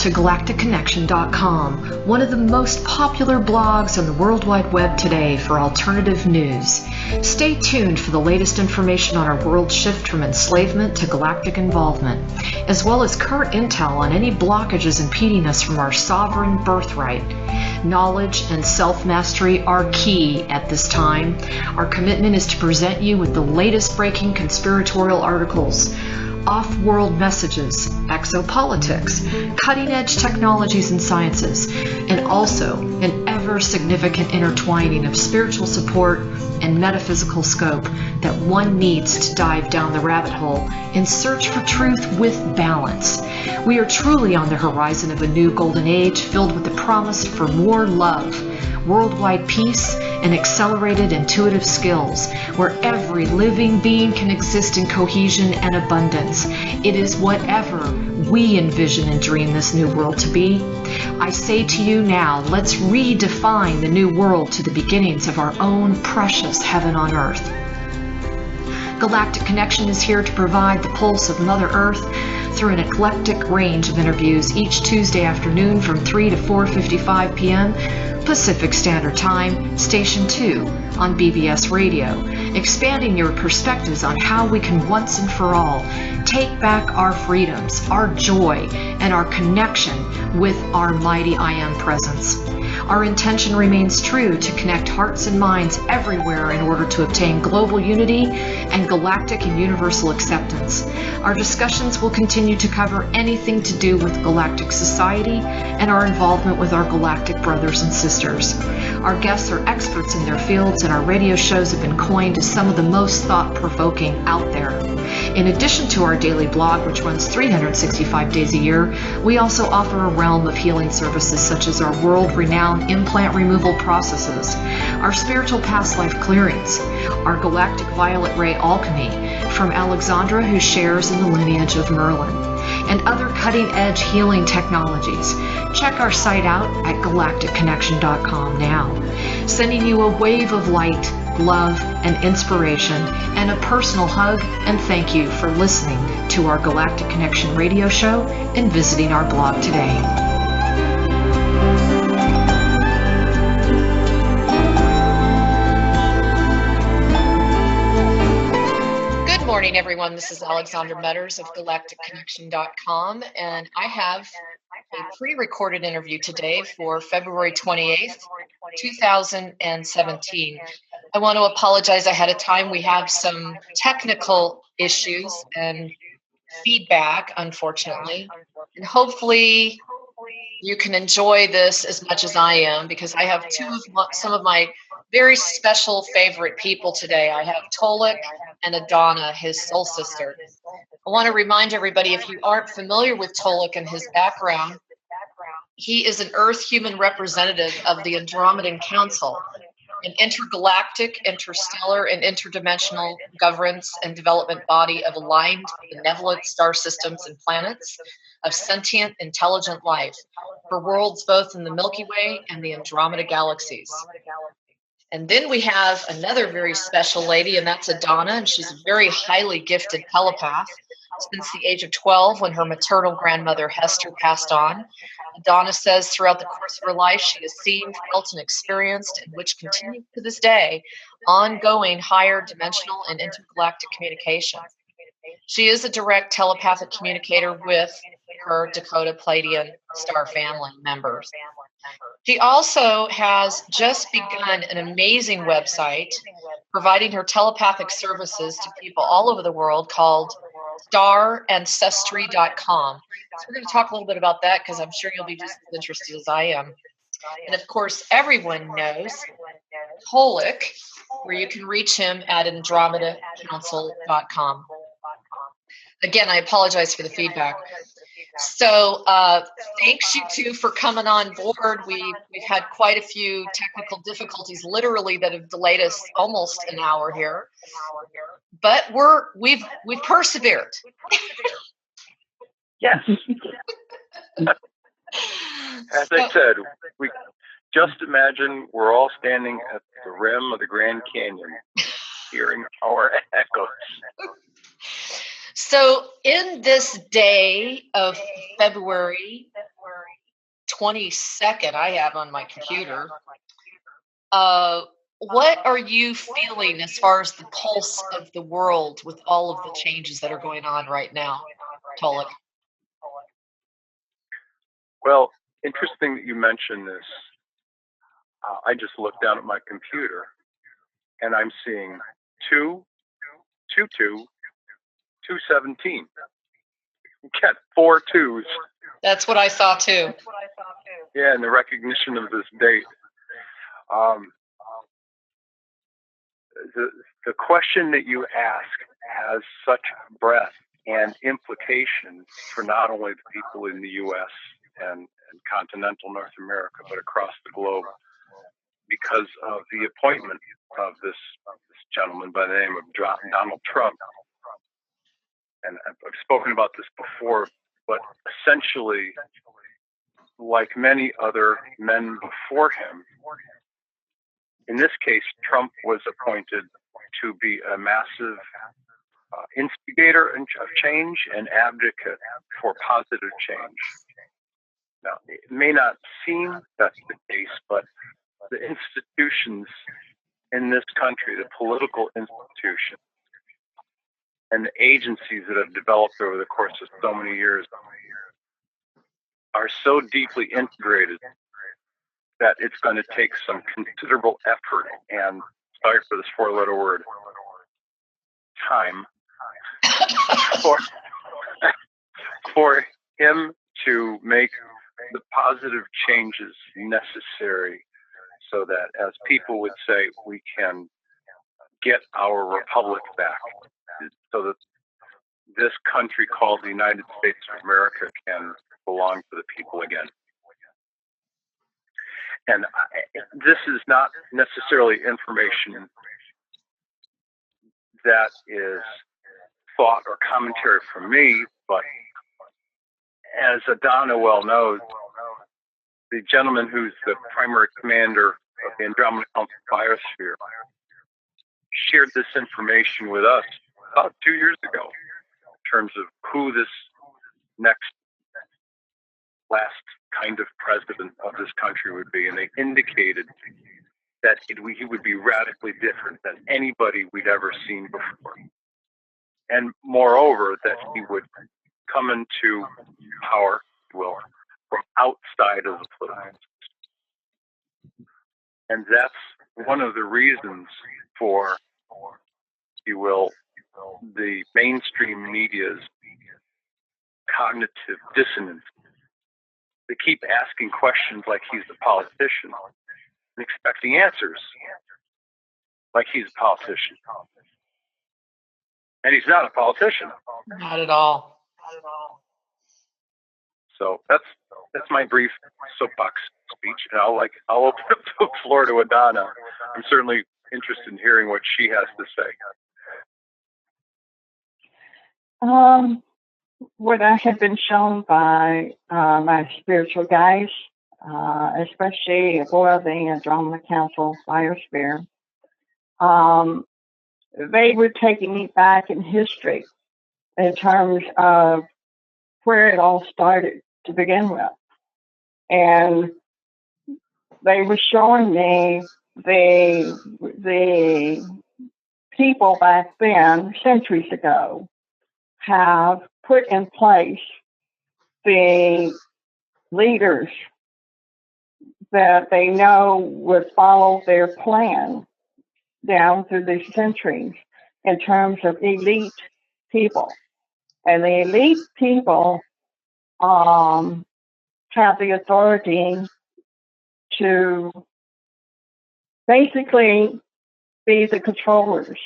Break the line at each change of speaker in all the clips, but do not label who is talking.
to galacticconnection.com, one of the most popular blogs on the World Wide Web today for alternative news. Stay tuned for the latest information on our world shift from enslavement to galactic involvement, as well as current intel on any blockages impeding us from our sovereign birthright. Knowledge and self-mastery are key at this time. Our commitment is to present you with the latest breaking conspiratorial articles, off-world messages, exopolitics, cutting-edge technologies and sciences, and also an ever-significant intertwining of spiritual support and metaphysical scope that one needs to dive down the rabbit hole in search for truth with balance. We are truly on the horizon of a new golden age filled with the promise for more love, worldwide peace, and accelerated intuitive skills, where every living being can exist in cohesion and abundance. It is whatever we envision and dream this new world to be. I say to you now, let's redefine the new world to the beginnings of our own precious heaven on earth. Galactic Connection is here to provide the pulse of Mother Earth through an eclectic range of interviews each Tuesday afternoon from 3 to 4:55 p.m. Pacific Standard Time, Station 2 on BBS Radio, expanding your perspectives on how we can once and for all take back our freedoms, our joy, and our connection with our mighty I Am presence. Our intention remains true to connect hearts and minds everywhere in order to obtain global unity and galactic and universal acceptance. Our discussions will continue to cover anything to do with galactic society and our involvement with our galactic brothers and sisters. Our guests are experts in their fields, and our radio shows have been coined as some of the most thought-provoking out there. In addition to our daily blog, which runs 365 days a year, we also offer a realm of healing services such as our world-renowned implant removal processes, our spiritual past life clearings, our galactic violet ray alchemy from Alexandra, who shares in the lineage of Merlin, and other cutting-edge healing technologies. Check our site out at galacticconnection.com now, sending you a wave of light, love, and inspiration, and a personal hug and thank you for listening to our Galactic Connection radio show and visiting our blog today. Good morning, everyone. This is Alexandra Metters of galacticconnection.com, and I have a pre-recorded interview today for February 28th, 2017. I want to apologize ahead of time. We have some technical issues and feedback, unfortunately, and hopefully you can enjoy this as much as I am, because I have some of my very special favorite people today. I have Tolec and Adona, his soul sister. I want to remind everybody, if you aren't familiar with Tolec and his background, he is an Earth human representative of the Andromeda Council, an intergalactic, interstellar, and interdimensional governance and development body of aligned, benevolent star systems and planets of sentient, intelligent life for worlds both in the Milky Way and the Andromeda galaxies. And then we have another very special lady, and that's Adona, and she's a very highly gifted telepath since the age of 12, when her maternal grandmother Hester passed on. Adona says throughout the course of her life, she has seen, felt, and experienced, and which continues to this day, ongoing higher dimensional and intergalactic communication. She is a direct telepathic communicator with her Dakotan Pleaidian star family members. She also has just begun an amazing website providing her telepathic services to people all over the world called Ancestry.com. So we're going to talk a little bit about that, because I'm sure you'll be just as interested as I am. And of course, everyone knows Tolec, where you can reach him at AndromedaCouncil.com. Again, I apologize for the feedback. So thanks you two for coming on board. We've had quite a few technical difficulties, literally, that have delayed us almost an hour here. But we've persevered.
Yes. As I said, we just imagine we're all standing at the rim of the Grand Canyon, hearing our echoes.
So in this day of February 22nd, I have on my computer. What are you feeling as far as the pulse of the world with all of the changes that are going on right now, Tolec?
Well, interesting that you mentioned this. I just looked down at my computer and I'm seeing 2, 2, 2, 217. Get 4 2s.
That's what I saw too.
Yeah, in the recognition of this date. The question that you ask has such breadth and implications for not only the people in the U.S. and continental North America, but across the globe, because of the appointment of this gentleman by the name of Donald Trump. And I've spoken about this before, but essentially, like many other men before him, in this case, Trump was appointed to be a massive instigator of change and advocate for positive change. Now, it may not seem that's the case, but the institutions in this country, the political institutions, and the agencies that have developed over the course of so many years are so deeply integrated that it's going to take some considerable effort and, sorry for this 4-letter word, time for him to make the positive changes necessary so that, as people would say, we can get our republic back, so that this country called the United States of America can belong to the people again. And this is not necessarily information that is thought or commentary from me, but as Adona well knows, the gentleman who's the primary commander of the Andromeda Council biosphere shared this information with us about 2 years ago in terms of who this next last kind of president of this country would be. And they indicated that he would be radically different than anybody we'd ever seen before. And moreover, that he would come into power, well, from outside of the political system. And that's one of the reasons for, if you will, the mainstream media's cognitive dissonance. They keep asking questions like he's a politician and expecting answers like he's a politician. And he's not a politician.
Not at all.
So that's my brief soapbox speech. And I'll open up the floor to Adona. I'm certainly interested in hearing what she has to say.
What I have been shown by my spiritual guides, especially for the Andromeda Council biosphere, they were taking me back in history in terms of where it all started to begin with. And they were showing me the people back then, centuries ago, have put in place the leaders that they know would follow their plan down through the centuries in terms of elite people. And the elite people have the authority to basically be the controllers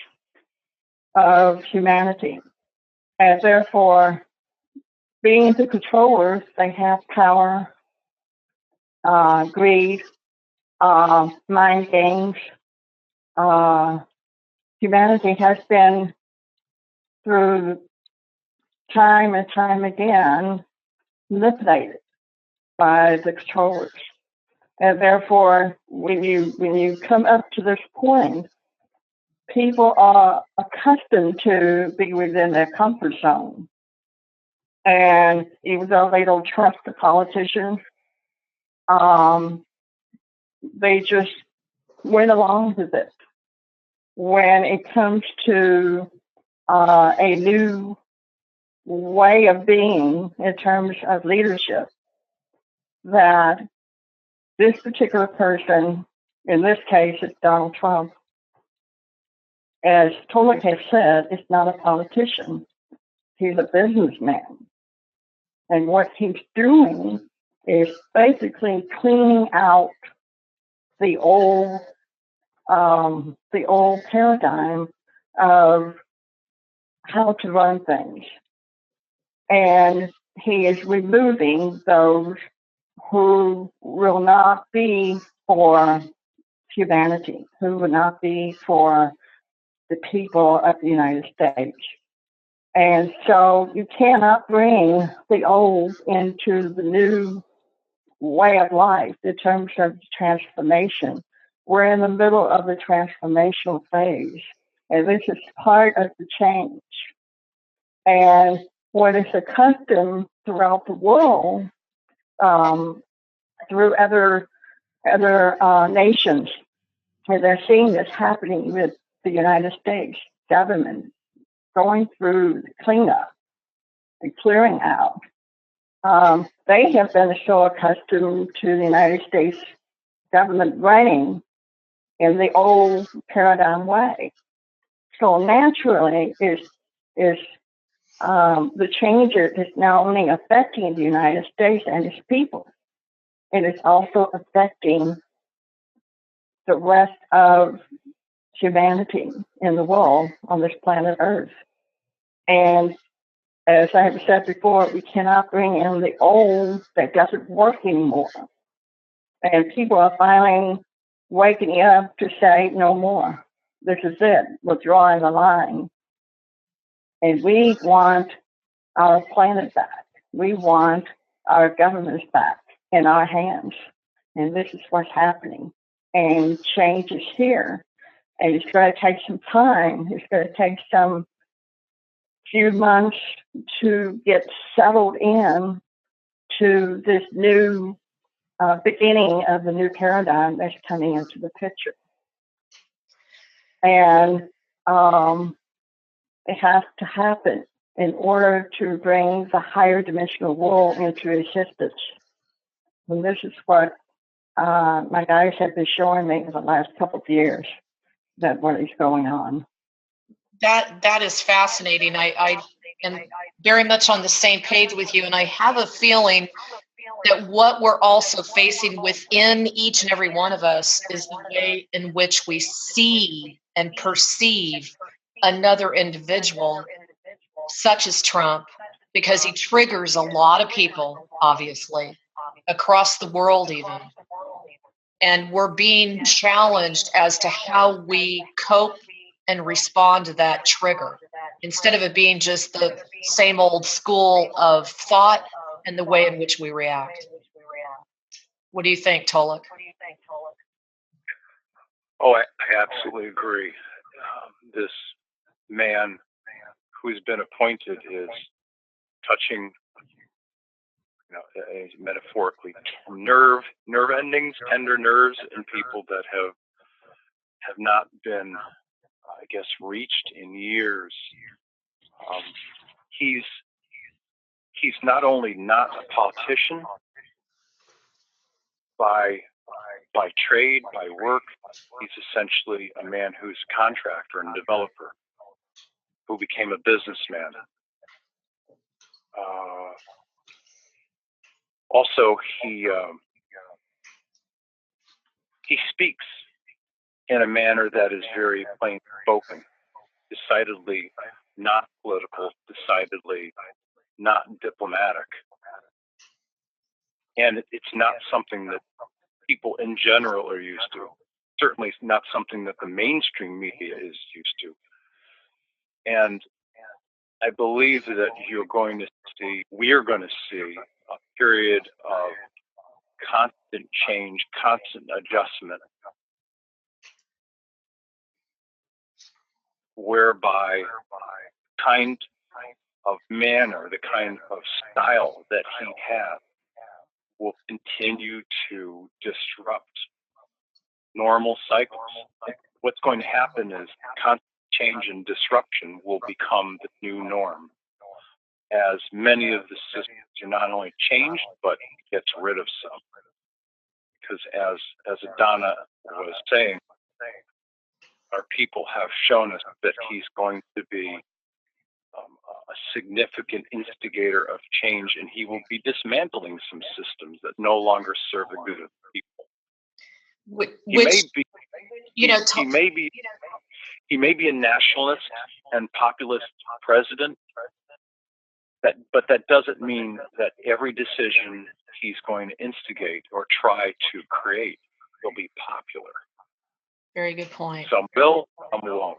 of humanity. And therefore, being the controllers, they have power, greed, mind games. Humanity has been, through time and time again, manipulated by the controllers. And therefore, when you come up to this point, people are accustomed to be within their comfort zone. And even though they don't trust the politicians, they just went along with it. When it comes to a new way of being in terms of leadership, that this particular person, in this case, it's Donald Trump, as Tolec has said, is not a politician. He's a businessman. And what he's doing is basically cleaning out the old paradigm of how to run things. And he is removing those who will not be for humanity, who will not be for the people of the United States. And so you cannot bring the old into the new way of life in terms of transformation. We're in the middle of the transformational phase, and this is part of the change. And what is accustomed throughout the world, through other nations, and they're seeing this happening with the United States government going through the cleanup and clearing out. They have been so accustomed to the United States government running in the old paradigm way. So naturally, the change is not only affecting the United States and its people, it is also affecting the rest of humanity in the world on this planet Earth. And as I have said before, we cannot bring in the old that doesn't work anymore. And people are finally waking up to say, no more. This is it. We're drawing the line. And we want our planet back. We want our governments back in our hands. And this is what's happening. And change is here. And it's going to take some time. It's going to take some few months to get settled in to this new beginning of the new paradigm that's coming into the picture. And it has to happen in order to bring the higher dimensional world into existence. And this is what my guys have been showing me for the last couple of years, that what is going on.
That is fascinating. I am very much on the same page with you, and I have a feeling that what we're also facing within each and every one of us is the way in which we see and perceive another individual, such as Trump, because he triggers a lot of people, obviously, across the world even. And we're being challenged as to how we cope and respond to that trigger, instead of it being just the same old school of thought and the way in which we react. What do you think, Tolec?
Oh, I absolutely agree. This man who's been appointed is touching, metaphorically, nerve endings, tender nerves in people that have not been, I guess, reached in years. He's not only not a politician by trade, by work. He's essentially a man who's a contractor and developer who became a businessman. Also, he speaks in a manner that is very plain spoken, decidedly not political, decidedly not diplomatic. And it's not something that people in general are used to. Certainly not something that the mainstream media is used to. And I believe that we're going to see a period of constant change, constant adjustment, whereby the kind of manner, the kind of style that he has will continue to disrupt normal cycles. What's going to happen is constant change and disruption will become the new norm, as many of the systems are not only changed, but gets rid of some. Because as Adona was saying, our people have shown us that he's going to be a significant instigator of change, and he will be dismantling some systems that no longer serve the good of the people. He may be a nationalist and populist president, but that doesn't mean that every decision he's going to instigate or try to create will be popular.
Very good point.
Some will, some won't.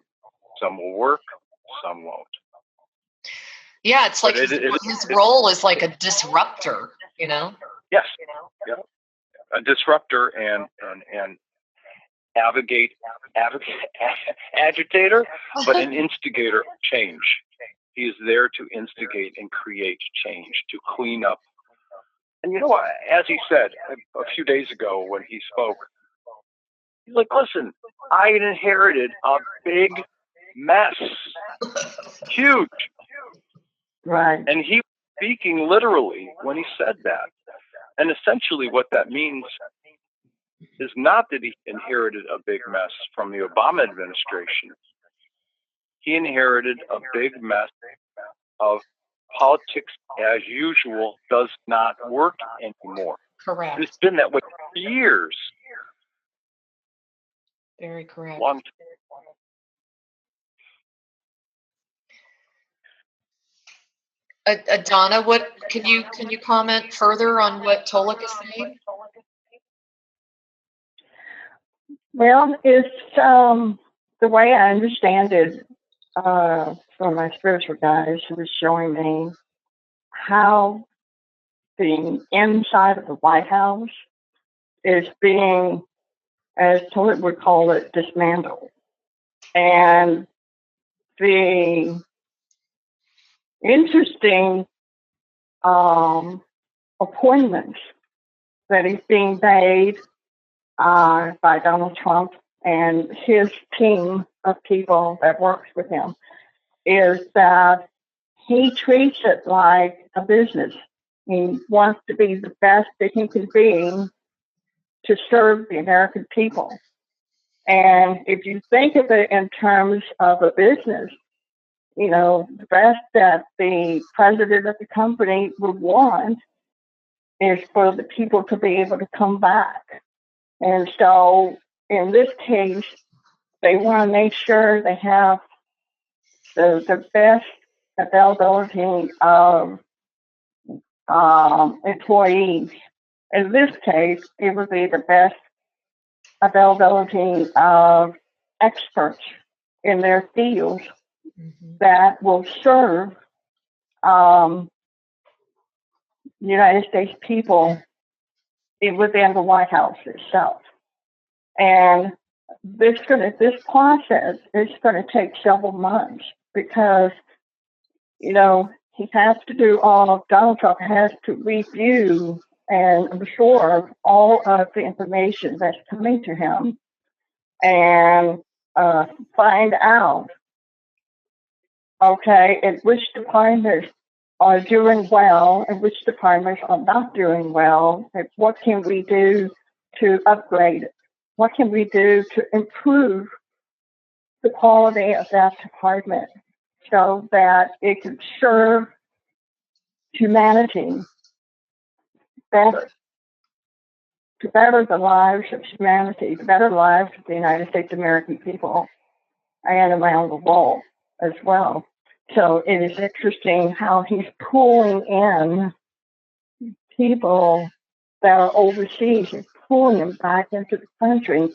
Some will work, some won't.
Yeah, it's like his role is like a disruptor,
Yes. Yeah. A disruptor and agitator, but an instigator of change. He is there to instigate and create change, to clean up. And you know what? As he said a few days ago when he spoke, he's like, listen, I inherited a big mess. Huge.
Right.
And he was speaking literally when he said that. And essentially what that means is not that he inherited a big mess from the Obama administration. He inherited a big mess of politics as usual does not work anymore.
Correct.
And it's been that way for years.
Very correct.
Long
Adona, what can you comment further on what Tolec is saying?
Well, it's the way I understand it from my spiritual guides who was showing me how the inside of the White House is being, as Tolec would call it, dismantled. And the interesting appointments that is being made by Donald Trump and his team of people that works with him is that he treats it like a business. He wants to be the best that he can be to serve the American people. And if you think of it in terms of a business, the best that the president of the company would want is for the people to be able to come back. And so in this case, they want to make sure they have the best availability of employees. In this case, it would be the best availability of experts in their fields that will serve United States people within the White House itself. And this process is going to take several months because, he has to do Donald Trump has to review and absorb all of the information that's coming to him and find out, in which departments are doing well and which departments are not doing well, and what can we do to upgrade it? What can we do to improve the quality of that department so that it can serve humanity better, to better the lives of humanity, to better the lives of the United States American people and around the world as well. So it is interesting how he's pulling in people that are overseas and pulling them back into the country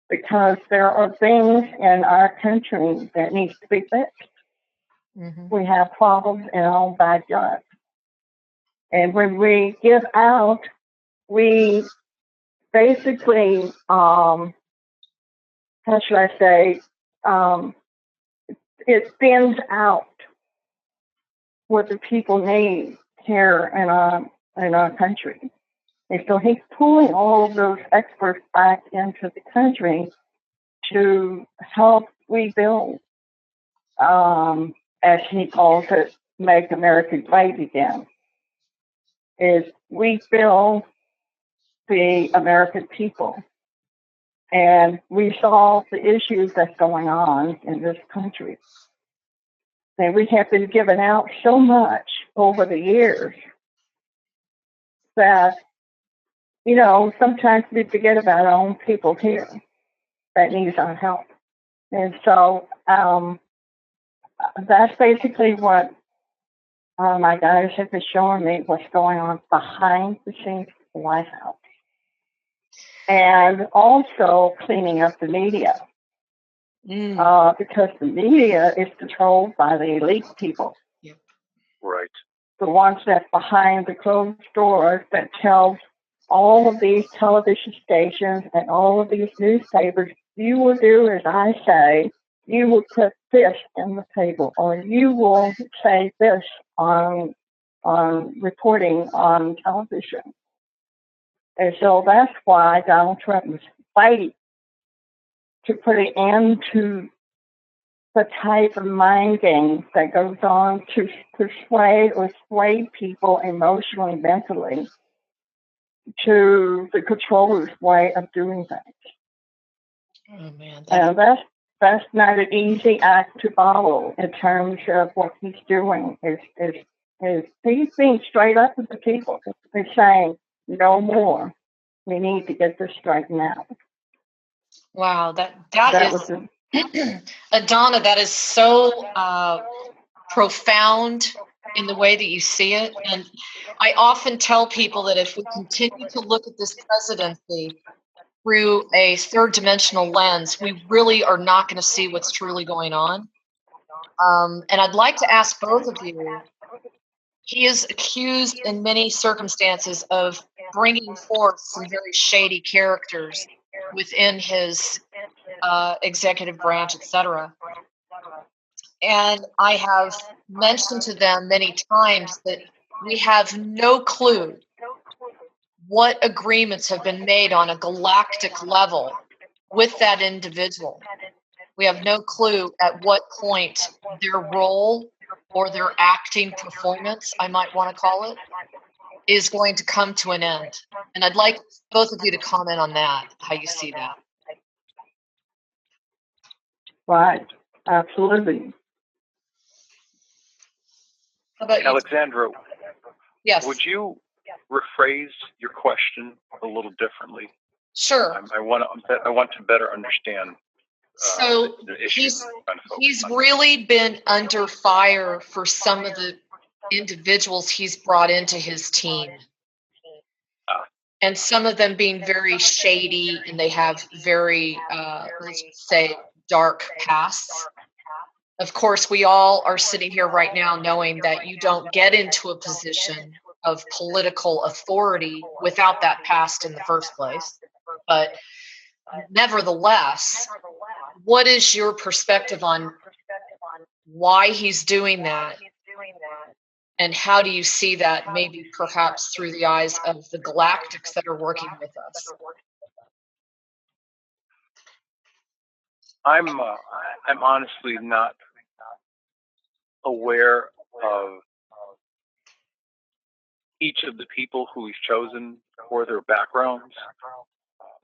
because there are things in our country that needs to be fixed. We have problems in our own backyard. And when we give out, we basically, how should I say, it thins out what the people need here in our country. And so he's pulling all of those experts back into the country to help rebuild, as he calls it, make America great again. Is rebuild the American people and resolve the issues that's going on in this country. And we have been given out so much over the years that, you know, sometimes we forget about our own people here that needs our help. And so that's basically what my guys have been showing me, what's going on behind the scenes of the White House. And also cleaning up the media. Because the media is controlled by the elite people.
Yep.
Right.
The ones that's behind the closed doors that tell all of these television stations and all of these newspapers, you will do as I say, you will put this in the table, or you will say this on reporting on television. And so that's why Donald Trump was fighting to put an end to the type of mind games that goes on to persuade or sway people emotionally, mentally, to the controller's way of doing things.
Oh man,
And that's not an easy act to follow in terms of what he's doing. Is he's being straight up with the people. He's saying, no more. We need to get this straightened out.
wow, that
was
Adona, that is so profound in the way that you see it. And I often tell people that if we continue to look at this presidency through a third dimensional lens, we really are not going to see what's truly going on. And I'd like to ask both of you, he is accused in many circumstances of bringing forth some very shady characters within his executive branch, etc. And I have mentioned to them many times that we have no clue what agreements have been made on a galactic level with that individual. We have no clue at what point their role or their acting performance, I might want to call it, is going to come to an end. And I'd like both of you to comment on that, how you see that.
right. Absolutely.
How about you?
Alexandra,
Yes.
would you rephrase your question a little differently?
Sure.
I want to better understand.
So
the issues
he's really been under fire for some of the individuals he's brought into his team. And some of them being very shady, and they have very, let's say, dark pasts. Of course, we all are sitting here right now knowing that you don't get into a position of political authority without that past in the first place. But nevertheless, what is your perspective on why he's doing that? And how do you see that maybe perhaps through the eyes of the Galactics that are working with us?
I'm honestly not aware of each of the people who he's chosen or their backgrounds.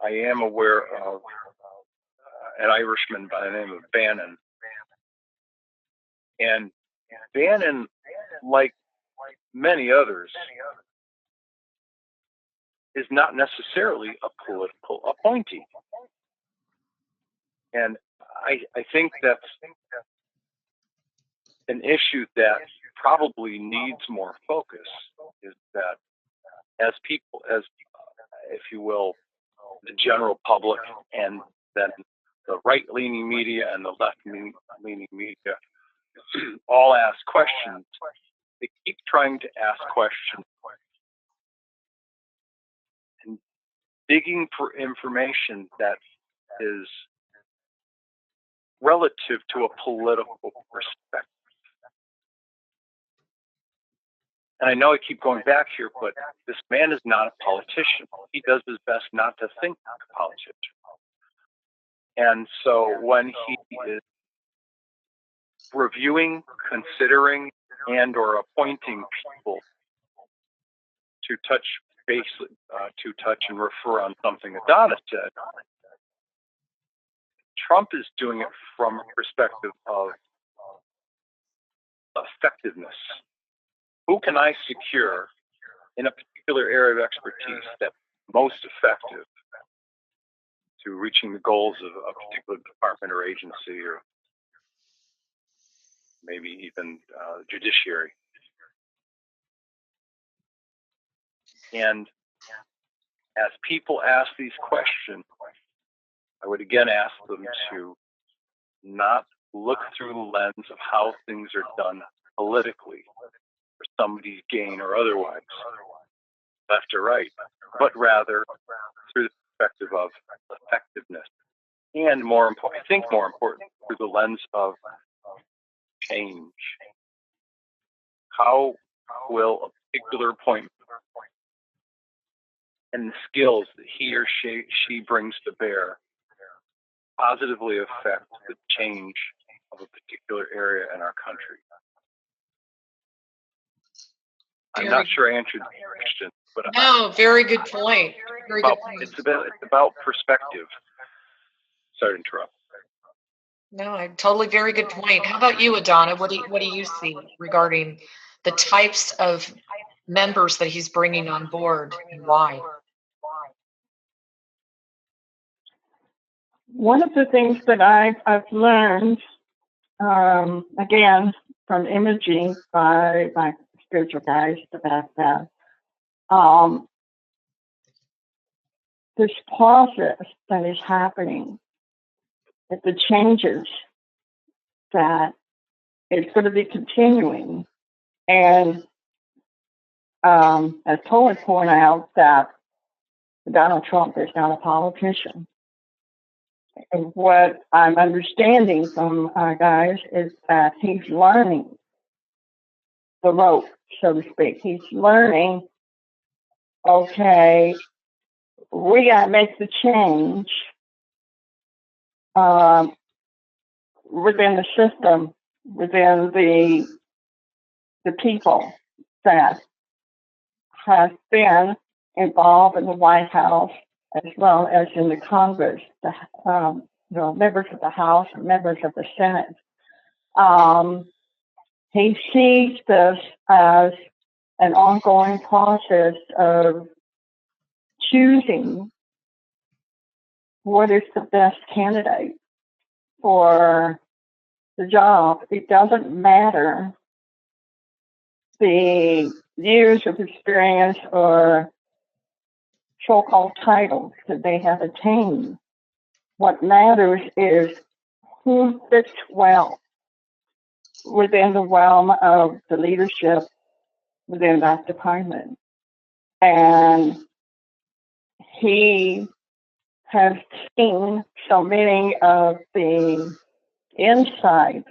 I am aware of an Irishman by the name of Bannon. And Bannon, like many others, is not necessarily a political appointee. And I think that's an issue that probably needs more focus, is that as people, as if you will, the general public and then the right-leaning media and the left-leaning media all ask questions. They keep trying to ask questions and digging for information that is relative to a political perspective. And I know I keep going back here, but this man is not a politician. He does his best not to think like a politician. And so when he is reviewing, considering, and or appointing people to touch base, to touch and refer on something Adona said, Trump is doing it from a perspective of effectiveness. Who can I secure in a particular area of expertise that's most effective to reaching the goals of a particular department or agency, or maybe even judiciary? And as people ask these questions, I would again ask them to not look through the lens of how things are done politically for somebody's gain or otherwise, left or right, but rather through the perspective of effectiveness. And more important, I think more important, through the lens of change. How will a particular appointment and the skills that he or she brings to bear positively affect the change of a particular area in our country? I'm not sure I answered the question, but
no, very good point. Very good point.
It's about perspective. Sorry to interrupt.
No, totally very good point. How about you, Adona? What do you see regarding the types of members that he's bringing on board and why?
One of the things that I've learned, again, from imaging by my spiritual guides about that, this process that is happening, that the changes that it's going to be continuing. And as Tolec pointed out, that Donald Trump is not a politician. And what I'm understanding from our guys is that he's learning the rope, so to speak. He's learning, okay, we got to make the change within the system, within the people that have been involved in the White House as well as in the Congress, the members of the House and members of the Senate. He sees this as an ongoing process of choosing what is the best candidate for the job. It doesn't matter the years of experience or so-called titles that they have attained. What matters is who fits well within the realm of the leadership within that department. And he has seen so many of the inside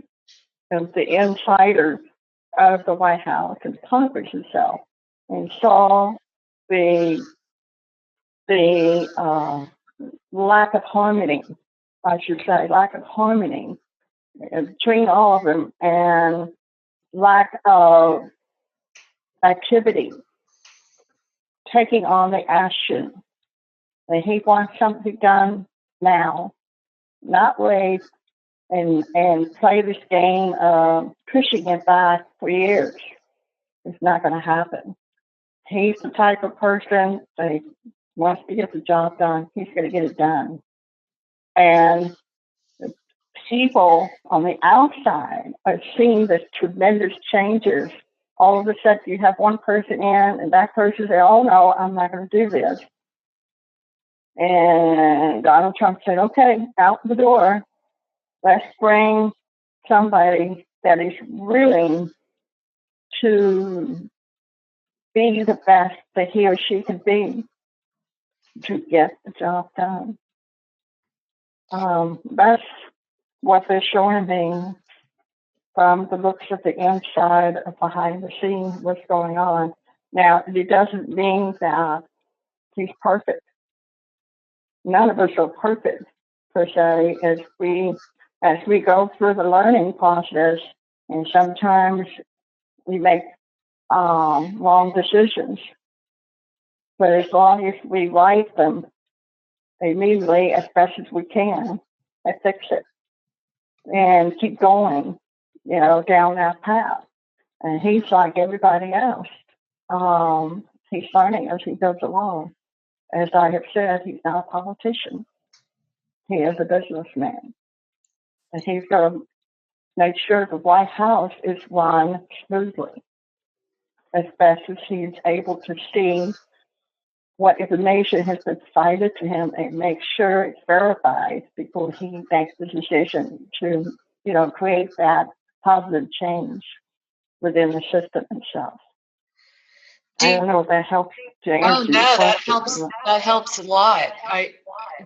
of the insiders of the White House and Congress itself, and saw the lack of harmony, I should say, lack of harmony between all of them, and lack of activity, taking on the action. And he wants something done now, not wait and play this game of pushing it back for years. It's not going to happen. He's the type of person that wants to get the job done. He's going to get it done. And the people on the outside are seeing the tremendous changes. All of a sudden, you have one person in, and that person says, "Oh no, I'm not going to do this." And Donald Trump said, "Okay, out the door. Let's bring somebody that is willing to be the best that he or she can be to get the job done." That's what they're showing me from the looks of the inside of behind the scenes, what's going on. Now, it doesn't mean that he's perfect. None of us are perfect, per se, as we go through the learning process, and sometimes we make wrong decisions. But as long as we right them immediately, as best as we can, and fix it, and keep going, down that path. And he's like everybody else. He's learning as he goes along. As I have said, he's not a politician. He is a businessman. And he's got to make sure the White House is run smoothly, as best as he's able to see what information has been cited to him and make sure it's verified before he makes the decision to, create that positive change within the system itself. I don't know if that helps to answer your question.
That helps a lot.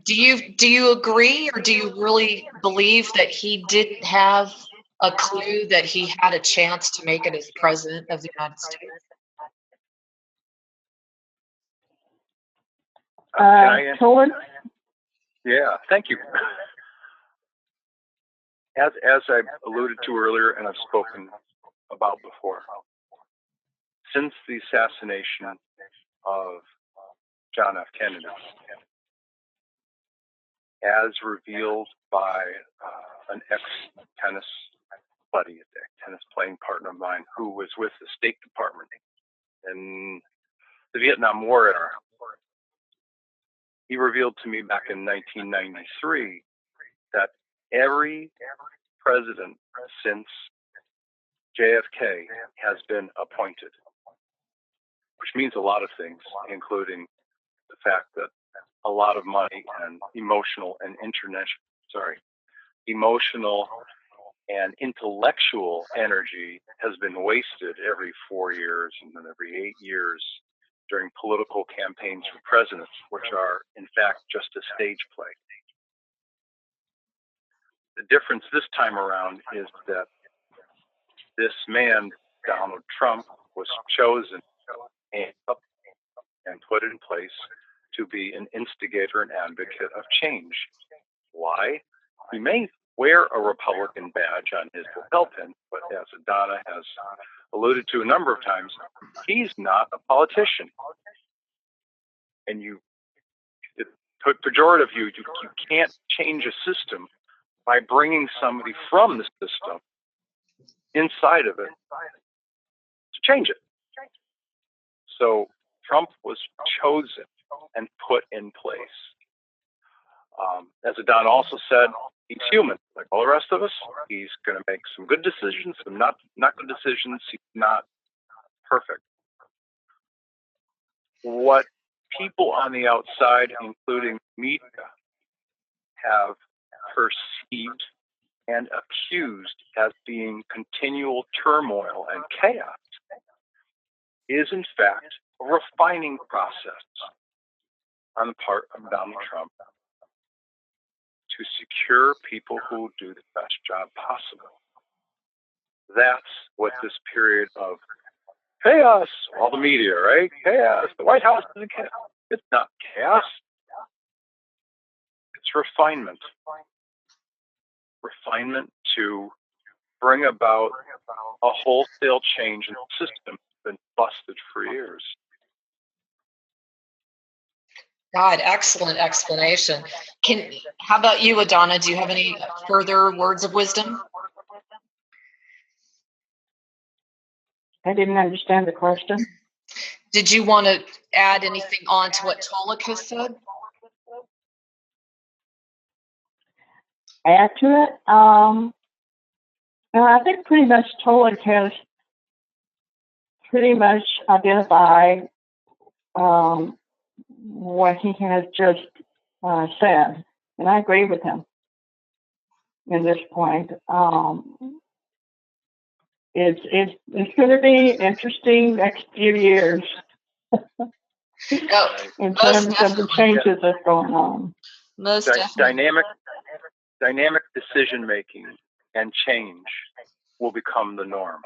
Do you agree, or do you really believe that he didn't have a clue that he had a chance to make it as president of the United States?
Can I answer?
Tolec?
Yeah, thank you. As I alluded to earlier and I've spoken about before, since the assassination of John F. Kennedy, as revealed by an ex-tennis buddy, a tennis playing partner of mine who was with the State Department in the Vietnam War era, he revealed to me back in 1993 that every president since JFK has been appointed, which means a lot of things, including the fact that a lot of money and emotional and intellectual energy has been wasted every 4 years and then every 8 years during political campaigns for presidents, which are in fact just a stage play. The difference this time around is that this man, Donald Trump, was chosen and put in place to be an instigator and advocate of change. Why? He may wear a Republican badge on his lapel pin, but as Adona has alluded to a number of times, he's not a politician. And pejorative you can't change a system by bringing somebody from the system inside of it to change it. So Trump was chosen and put in place. As Adona also said, he's human, like all the rest of us. He's going to make some good decisions, some not good decisions. He's not perfect. What people on the outside, including media, have perceived and accused as being continual turmoil and chaos is in fact a refining process on the part of Donald Trump to secure people who do the best job possible. That's what this period of chaos, all the media, right? Chaos, the White House is in chaos. It's not chaos. It's refinement. Refinement to bring about a wholesale change in the system that's been busted for years.
God, excellent explanation. How about you, Adona? Do you have any further words of wisdom?
I didn't understand the question.
Did you want to add anything on to what Tolec has said?
Add to it? I think pretty much Tolec has pretty much identified what he has just said, and I agree with him in this point. It's going to be interesting next few years in terms of the changes that's going on.
Most definitely.
Dynamic decision making and change will become the norm.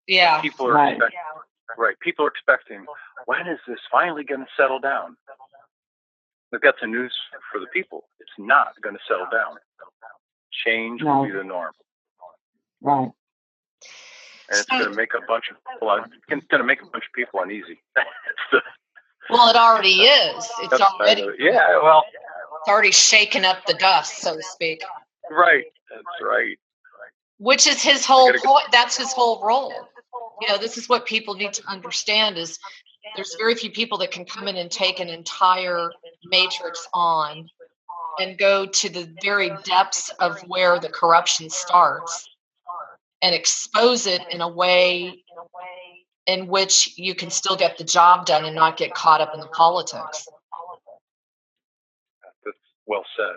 Yeah.
People are People are expecting, when is this finally going to settle down? I've got some news for the people. It's not going to settle down. Change will be the norm.
Right.
And it's going to make a bunch of people uneasy.
Well, it already is. It's already.
Yeah. Well,
it's already shaken up the dust, so to speak.
Right. That's right.
Which is his whole point. That's his whole role. This is what people need to understand: is there's very few people that can come in and take an entire matrix on and go to the very depths of where the corruption starts and expose it in a way in which you can still get the job done and not get caught up in the politics.
That's well said.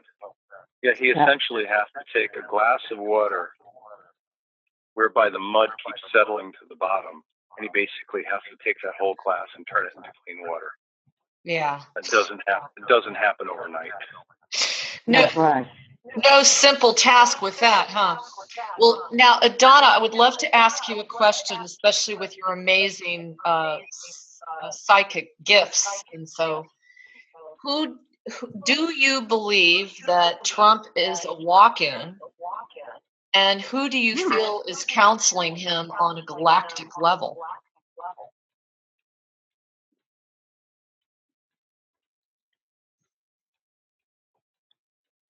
Yeah, he essentially has to take a glass of water whereby the mud keeps settling to the bottom, and he basically has to take that whole glass and turn it into clean water.
Yeah.
It doesn't happen overnight.
No,
That's right.
No simple task with that, huh? Well, now, Adona, I would love to ask you a question, especially with your amazing psychic gifts. And so, who do you believe that Trump is a walk-in? And who do you feel is counseling him on a galactic level?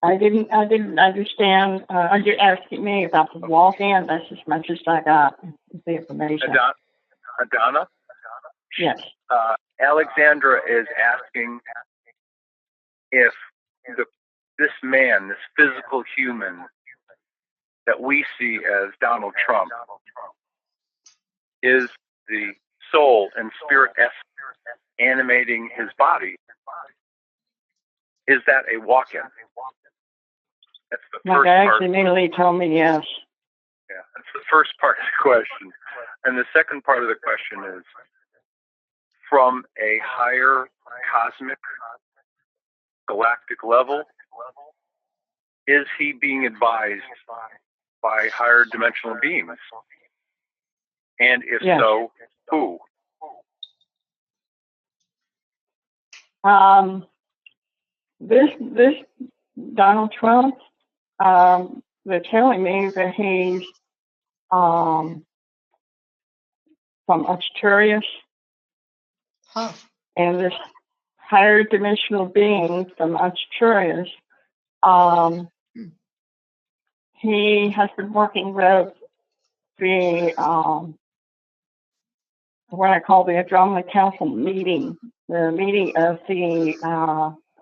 I didn't understand. Are you asking me about the walk-in? That's as much as I got the information.
Adona?
Yes.
Alexandra is asking if this man, this physical human that we see as Donald Trump, is the soul and spirit animating his body. Is that a walk-in? That's the first part.
Immediately told me yes.
Yeah, that's the first part of the question. And the second part of the question is, from a higher cosmic galactic level, is he being advised by higher dimensional beings? And if so, who?
This Donald Trump, they're telling me that he's from Asturias, and this higher dimensional being from Asturias, he has been working with the what I call the Andromeda Council meeting, the meeting of the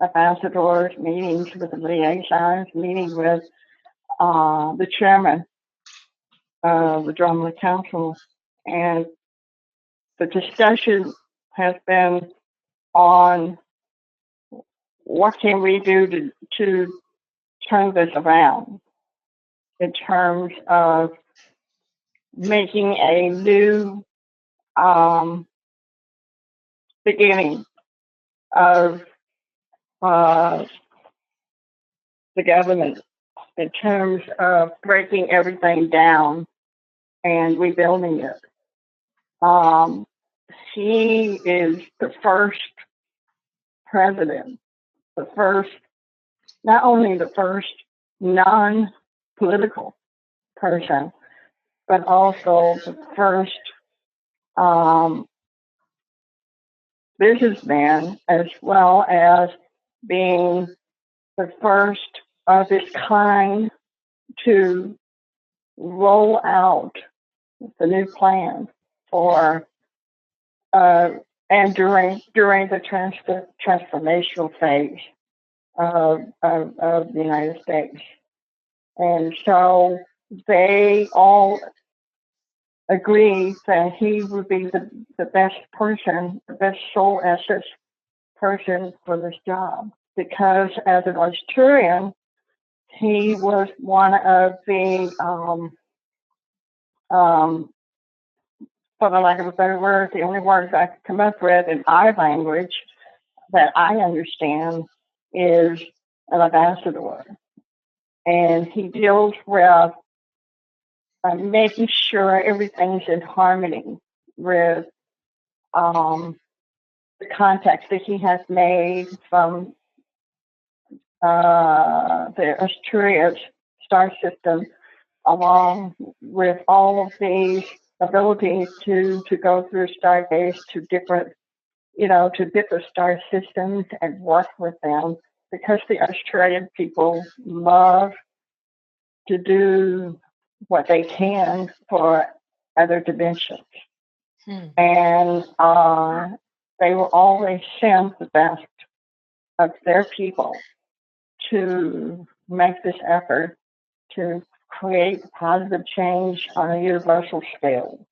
ambassadors, meetings with the liaisons, meeting with the chairman of the Andromeda Council, and the discussion has been on what can we do to turn this around in terms of making a new beginning of the government in terms of breaking everything down and rebuilding it. He is the first president, not only the first non-political person, but also the first businessman, as well as being the first of its kind to roll out the new plan for and during the transformational phase of the United States. And so they all agree that he would be the best person, the best soul essence person for this job, because as an Asturian, he was one of the for the lack of a better word, the only words I could come up with in our language that I understand is an ambassador. And he deals with making sure everything's in harmony with the contacts that he has made from the Asturias star system, along with all of these abilities to go through stargaze to different, to different star systems and work with them, because the Australian people love to do what they can for other dimensions. And they will always send the best of their people to make this effort to create positive change on a universal scale.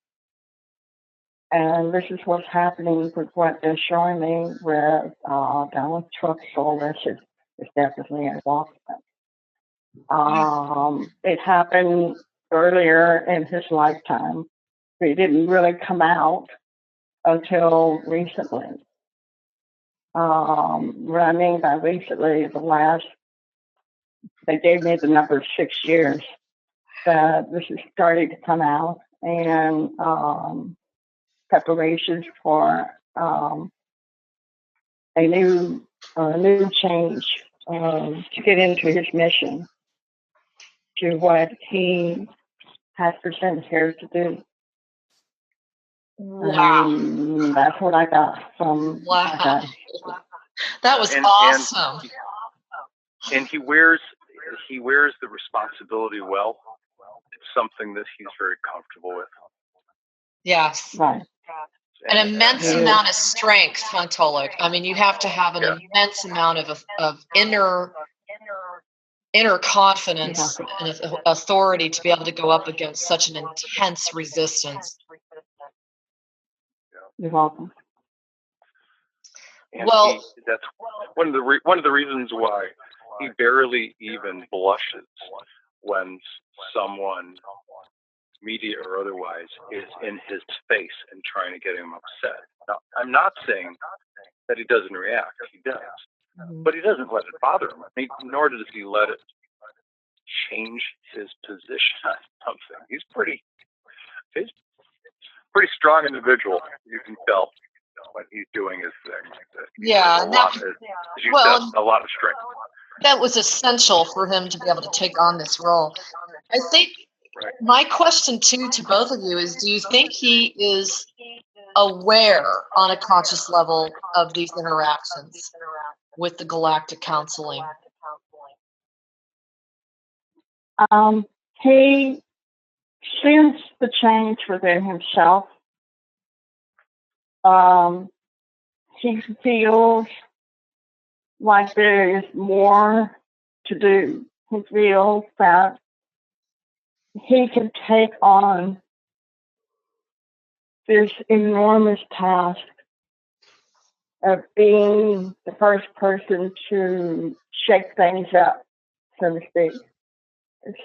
And this is what's happening with what they're showing me with Donald Trump's solar is definitely involved. It happened earlier in his lifetime, but it didn't really come out until recently. What I mean by recently, they gave me the number 6 years that this is starting to come out, and preparations for a new change to get into his mission, to what he has presented here to do.
Wow.
That's what I got from.
Wow. That was awesome.
And he wears the responsibility well. It's something that he's very comfortable with.
Yes.
Right.
An immense amount of strength, Tolec. I mean, you have to have an immense amount of inner confidence and authority to be able to go up against such an intense resistance.
You're welcome.
And that's one of the reasons why he barely even blushes when someone, media or otherwise, is in his face and trying to get him upset. Now, I'm not saying that he doesn't react. He does. But he doesn't let it bother him. I mean, nor does he let it change his position on something. He's pretty strong individual. You can tell when he's doing his thing like that.
Yeah,
a lot of strength.
That was essential for him to be able to take on this role. I think my question too to both of you is: do you think he is aware on a conscious level of these interactions with the Galactic Counseling?
He sensed the change within himself. He feels like there is more to do. He feels that he can take on this enormous task of being the first person to shake things up, so to speak.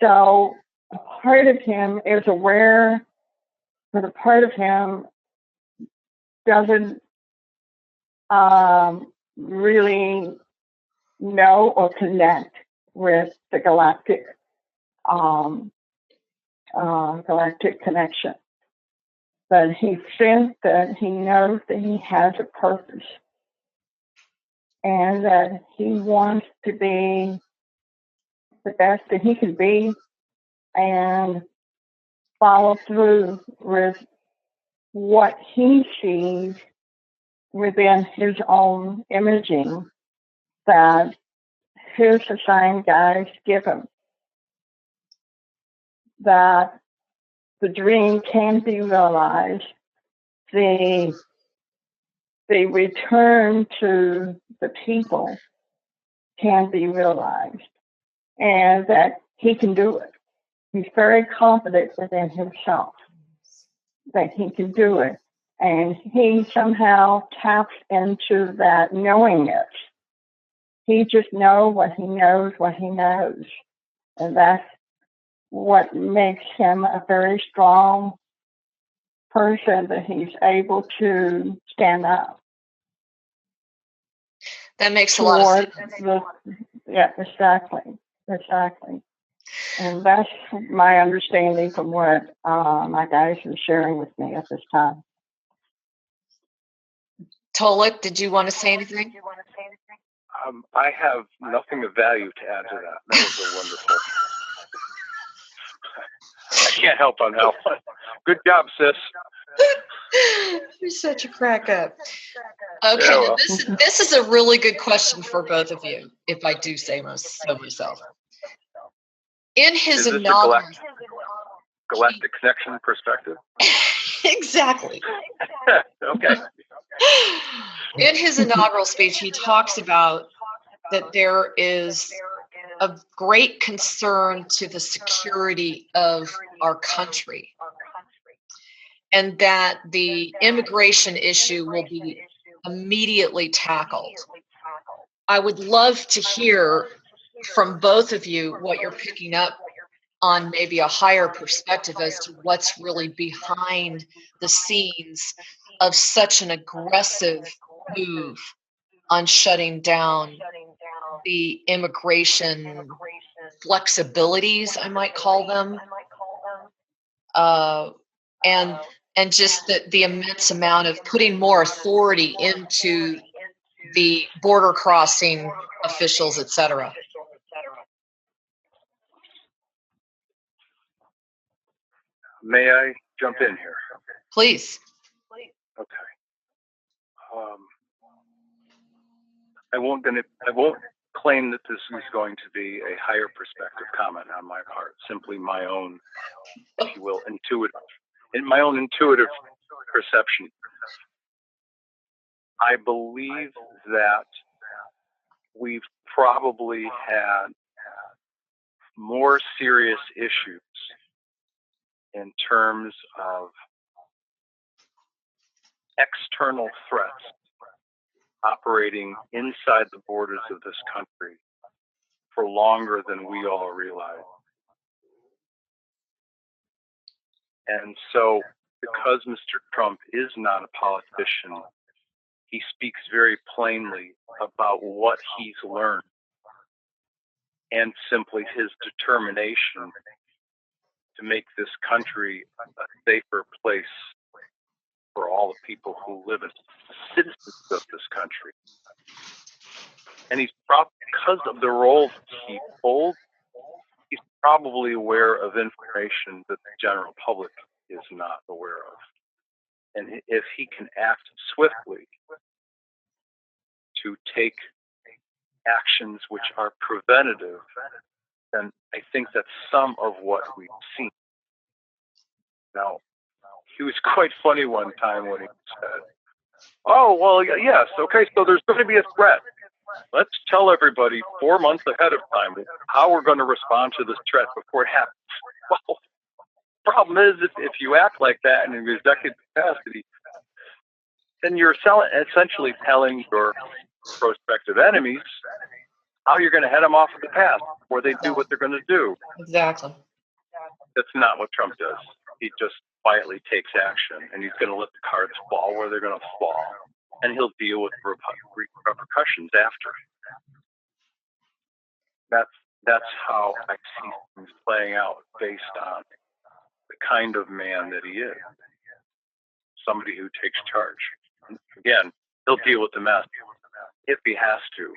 So a part of him is aware, but a part of him doesn't really know or connect with the galactic connection. But he thinks that he knows that he has a purpose, and that he wants to be the best that he can be, and follow through with what he sees within his own imaging that his assigned guides give him. That the dream can be realized, the return to the people can be realized, and that he can do it. He's very confident within himself that he can do it, and he somehow taps into that knowingness. He just knows what he knows, and that's what makes him a very strong person, that he's able to stand up.
That makes a lot of sense.
Yeah, exactly. And that's my understanding from what my guys are sharing with me at this time.
Tolec, did you want to say anything?
I have nothing of value to add to that. That was a wonderful. I can't help on that one. Good job, sis.
You're such a crack up. Okay,
Yeah,
now
well.
this is a really good question for both of you, if I do say so myself. In his
Is this
inaugural
a galactic connection perspective?
Exactly.
Okay.
In his inaugural speech, he talks about that there is a great concern to the security of our country, and that the immigration issue will be immediately tackled. I would love to hear from both of you what you're picking up on, maybe a higher perspective as to what's really behind the scenes of such an aggressive move on shutting down the immigration flexibilities, I might call them, and just the immense amount of putting more authority into the border crossing officials, etc.
May I jump in here?
Please.
Okay. I won't claim that this is going to be a higher perspective comment on my part. Simply my own, if you will, intuitive perception. I believe that we've probably had more serious issues in terms of external threats operating inside the borders of this country for longer than we all realize. And so, because Mr. Trump is not a politician, he speaks very plainly about what he's learned and simply his determination to make this country a safer place for all the people who live as citizens of this country. And he's probably, because of the role he holds, he's probably aware of information that the general public is not aware of. And if he can act swiftly to take actions which are preventative, then I think that's some of what we've seen. Now, he was quite funny one time when he said, "Oh, well, yes, okay, so there's going to be a threat. Let's tell everybody 4 months ahead of time how we're going to respond to this threat before it happens." Well, the problem is, if you act like that in an executive capacity, then you're essentially telling your prospective enemies how you're going to head them off of the path before they do what they're going to do.
Exactly.
That's not what Trump does. He just quietly takes action, and he's going to let the cards fall where they're going to fall, and he'll deal with repercussions after. That's how I see things playing out based on the kind of man that he is. Somebody who takes charge. Again, he'll deal with the mess if he has to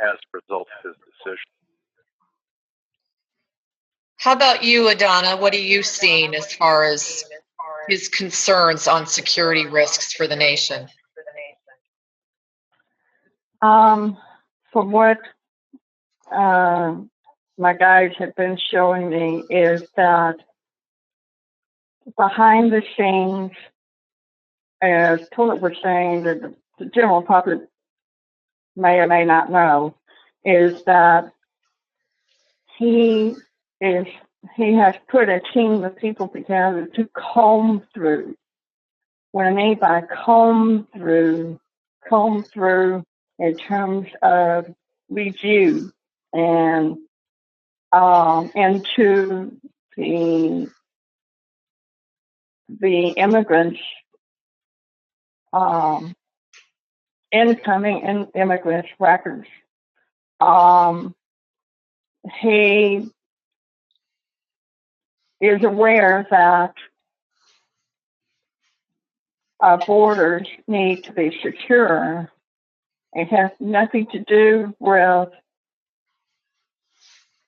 as a result of his decision.
How about you, Adona? What are you seeing as far as his concerns on security risks for the nation?
From what my guys have been showing me is that behind the scenes, as Tolec was saying, that the general public may or may not know, is that he has put a team of people together to comb through. What I mean by comb through in terms of review and into the immigrants, incoming immigrants records. He is aware that our borders need to be secure. It has nothing to do with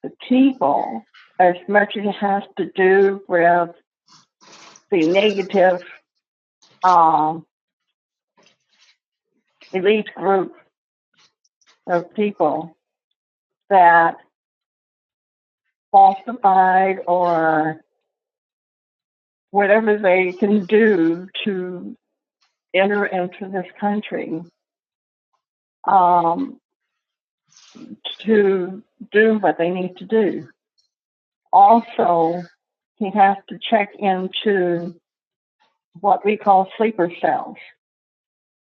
the people as much as it has to do with the negative elite group of people that falsified or whatever they can do to enter into this country to do what they need to do. Also, he has to check into what we call sleeper cells,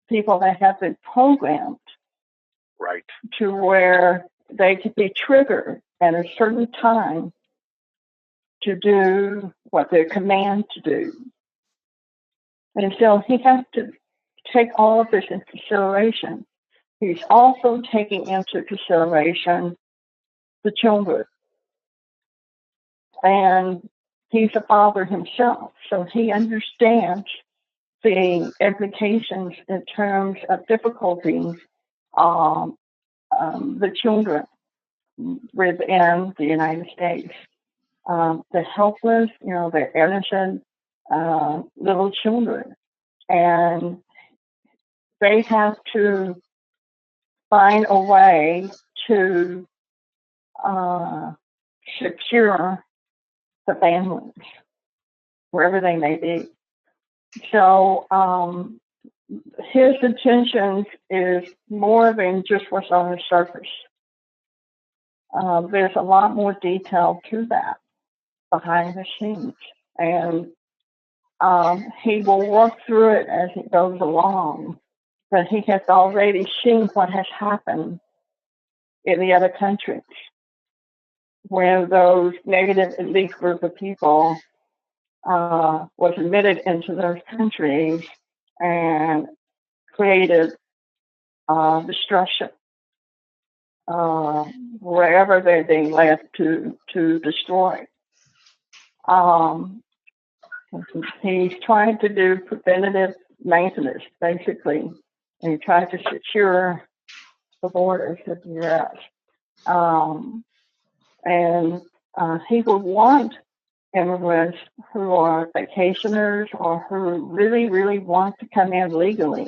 people that have been programmed
Right.
to where they could be triggered at a certain time to do what they're commanded to do. And so he has to take all of this into consideration. He's also taking into consideration the children. And he's a father himself, so he understands the implications in terms of difficulties the children within the United States. The helpless, the innocent little children. And they have to find a way to secure the families, wherever they may be. So his intentions is more than just what's on the surface. There's a lot more detail to that behind the scenes. And he will work through it as it goes along. But he has already seen what has happened in the other countries, where those negative elite group of people was admitted into those countries and created destruction wherever they're being led to destroy. He's trying to do preventative maintenance, basically, and he tries to secure the borders of the U.S. And he would want immigrants who are vacationers or who really, really want to come in legally.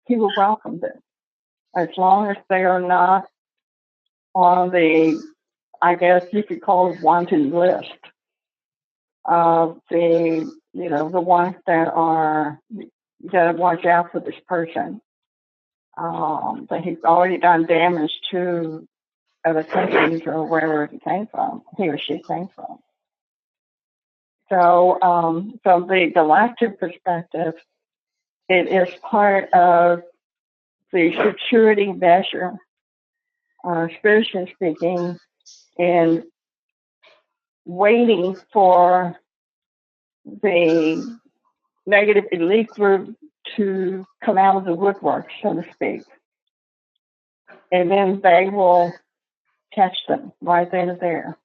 He will welcome them, as long as they are not on the, I guess you could call it, wanted list of the ones that are, you gotta watch out for this person. That he's already done damage to other countries or wherever he or she came from. So from the Galactic perspective, it is part of the security measure, spiritually speaking, in waiting for the negative elite group to come out of the woodwork, so to speak. And then they will catch them right then and there.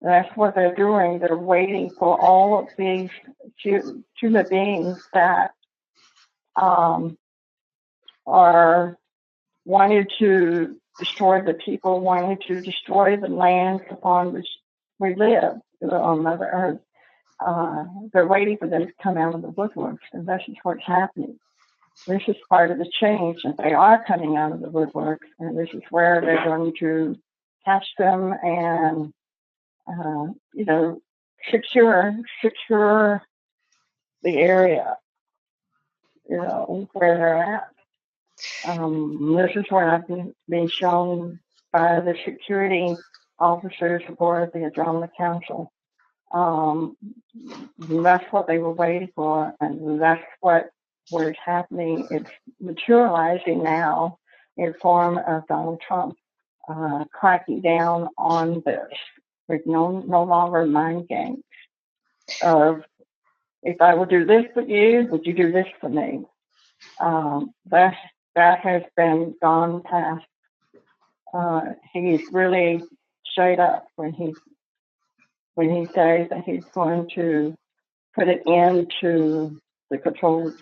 That's what they're doing. They're waiting for all of these human beings that are wanting to destroy the people, wanting to destroy the lands upon which we live on Mother Earth. They're waiting for them to come out of the woodworks, and this is what's happening. This is part of the change, that they are coming out of the woodworks, and this is where they're going to catch them and secure the area, where they're at. This is what I've been shown by the security officers aboard the Andromeda Council. That's what they were waiting for, and that's what is happening. It's materializing now in form of Donald Trump cracking down on this. There's no longer mind games of, if I would do this for you, would you do this for me? That has been gone past. He's really straight up when he when he says that he's going to put an end to the control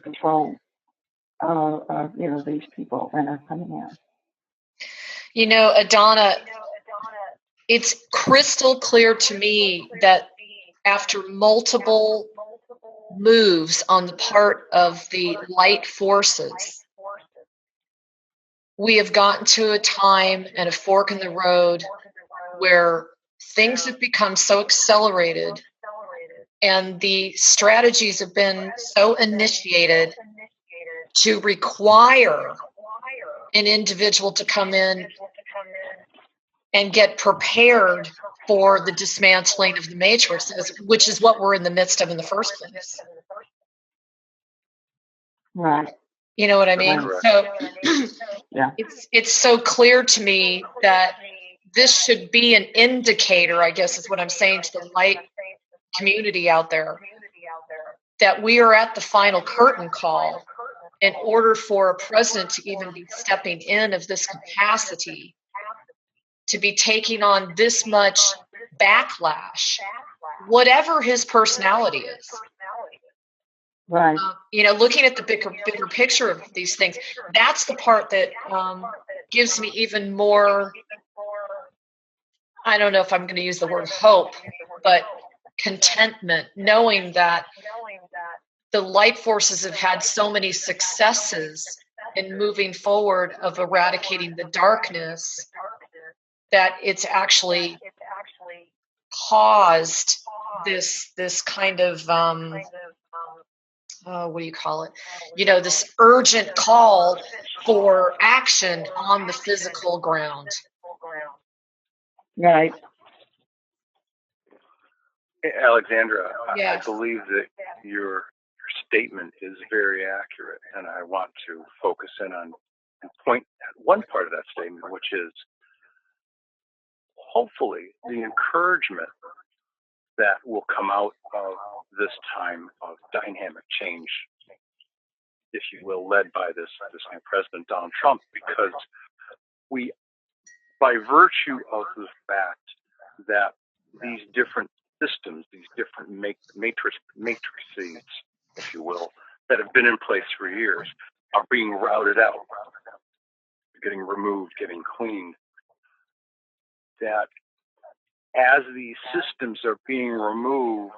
of these people that are coming in.
Adona, it's crystal clear to me that after multiple moves on the part of the light forces, we have gotten to a time and a fork in the road where things have become so accelerated and the strategies have been so initiated to require an individual to come in and get prepared for the dismantling of the matrices, which is what we're in the midst of in the first place.
Right.
You know what I mean? So
yeah.
It's so clear to me that this should be an indicator, I guess is what I'm saying to the light community out there, that we are at the final curtain call in order for a president to even be stepping in of this capacity, to be taking on this much backlash, whatever his personality is.
Right.
Looking at the bigger picture of these things, that's the part that gives me even more, I don't know if I'm going to use the word hope, but contentment, knowing that the light forces have had so many successes in moving forward of eradicating the darkness that it's actually caused this kind of what do you call it? This urgent call for action on the physical ground.
Right.
Alexandra,
Yes.
I believe that your statement is very accurate, and I want to focus in on and point at one part of that statement, which is hopefully the encouragement that will come out of this time of dynamic change, if you will, led by this new President Donald Trump, because we, by virtue of the fact that these different systems, these different matrices, if you will, that have been in place for years, are being routed out, getting removed, getting cleaned, that as these systems are being removed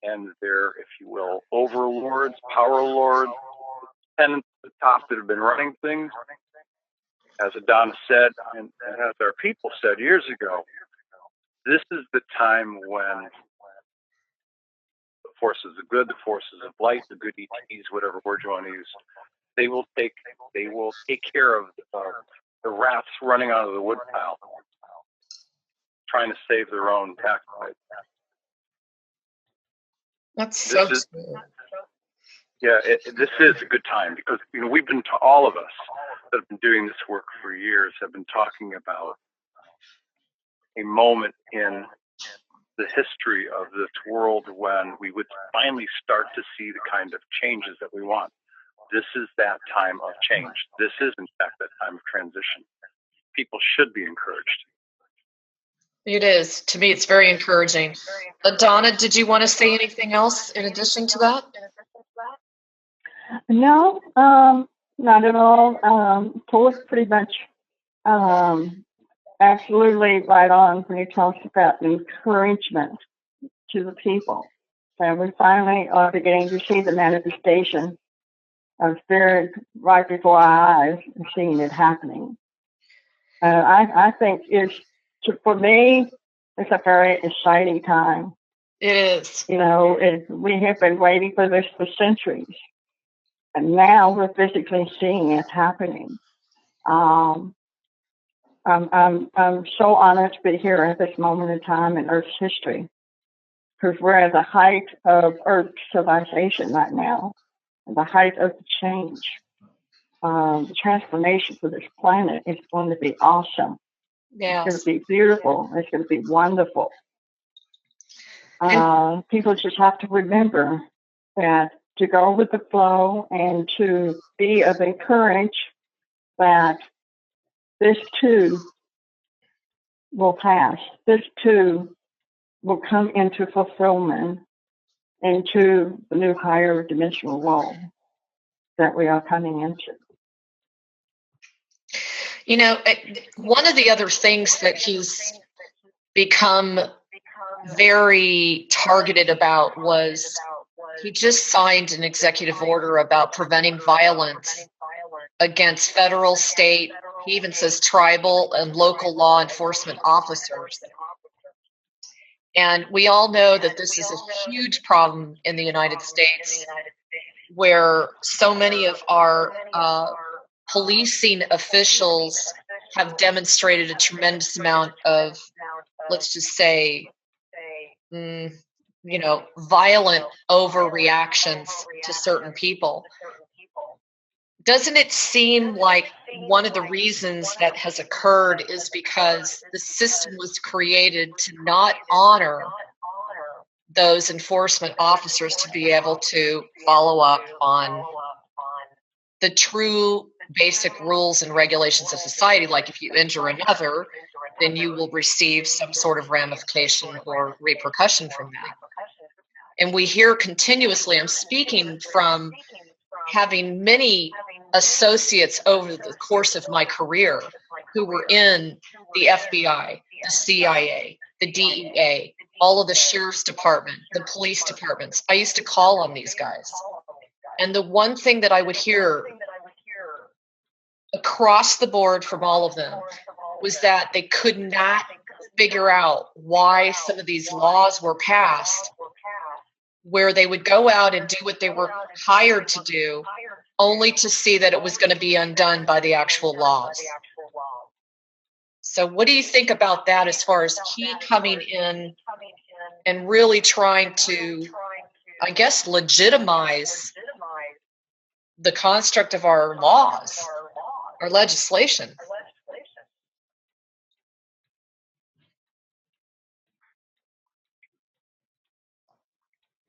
and their, if you will, overlords, power lords, tenants at the top that have been running things, as Adona said, and as our people said years ago, this is the time when the forces of good, the forces of light, the good ETs, whatever word you want to use, they will take care of the rats running out of the woodpile, trying to save their own tax rights.
That's so true.
Yeah, this is a good time because we've been, all of us that have been doing this work for years have been talking about a moment in the history of this world when we would finally start to see the kind of changes that we want. This is that time of change. This is, in fact, that time of transition. People should be encouraged.
It is. To me, it's very encouraging. Adona, did you want to say anything else in addition to that?
No, not at all. Tolec pretty much absolutely right on when he talks about encouragement to the people. And we finally are beginning to see the manifestation of spirit right before our eyes and seeing it happening. I think for me, it's a very exciting time.
It is.
We have been waiting for this for centuries. And now we're physically seeing it happening. I'm so honored to be here at this moment in time in Earth's history, because we're at the height of Earth's civilization right now, at the height of the change. The transformation for this planet is going to be awesome.
Yes.
It's going to be beautiful. It's going to be wonderful. People just have to remember that to go with the flow and to be of encourage that this too will pass. This too will come into fulfillment into the new higher dimensional law that we are coming into.
You know, one of the other things that he's become very targeted about was he just signed an executive order about preventing violence against federal, state, he even says tribal and local law enforcement officers. And we all know that this is a huge problem in the United States, where so many of our policing officials have demonstrated a tremendous amount of, let's just say, violent overreactions to certain people. Doesn't it seem like one of the reasons that has occurred is because the system was created to not honor those enforcement officers to be able to follow up on the true basic rules and regulations of society? Like if you injure another, then you will receive some sort of ramification or repercussion from that. And we hear continuously, I'm speaking from having many associates over the course of my career who were in the FBI, the CIA, the DEA, all of the sheriff's department, the police departments. I used to call on these guys. And the one thing that I would hear across the board from all of them was that they could not figure out why some of these laws were passed, where they would go out and do what they were hired to do, only to see that it was going to be undone by the actual laws. So what do you think about that as far as he coming in and really trying to, I guess, legitimize the construct of our laws, our legislation?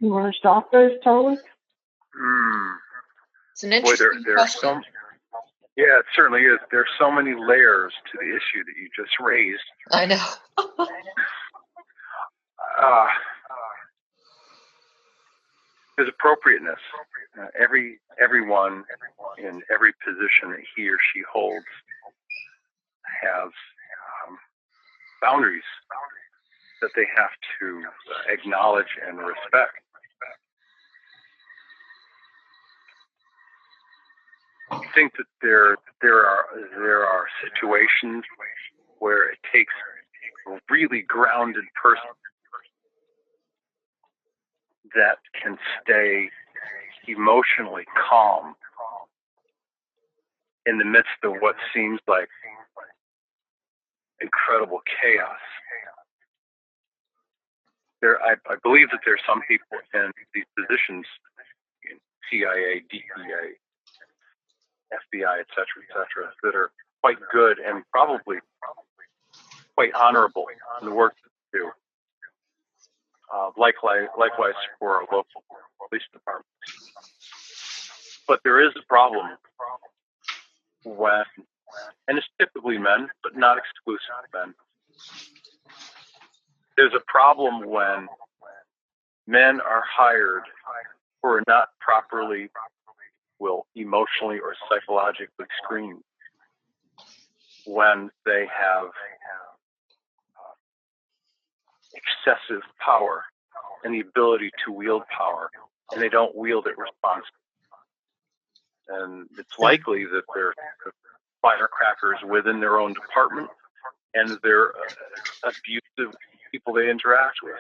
You want to stop those, Tolec?
It's an interesting question.
Yeah, it certainly is. There's so many layers to the issue that you just raised.
I know.
There's appropriateness. Everyone in every position that he or she holds has boundaries that they have to acknowledge and respect. I think that there are situations where it takes a really grounded person that can stay emotionally calm in the midst of what seems like incredible chaos. I believe that there's some people in these positions, in CIA, DEA, FBI, et cetera, that are quite good and probably quite honorable in the work that they do. Likewise for our local police departments. But there is a problem when, and it's typically men, but not exclusively men. There's a problem when men are hired who are not properly, emotionally or psychologically screened, when they have excessive power and the ability to wield power, and they don't wield it responsibly. And it's likely that they're firecrackers within their own department, and they're abusive people they interact with.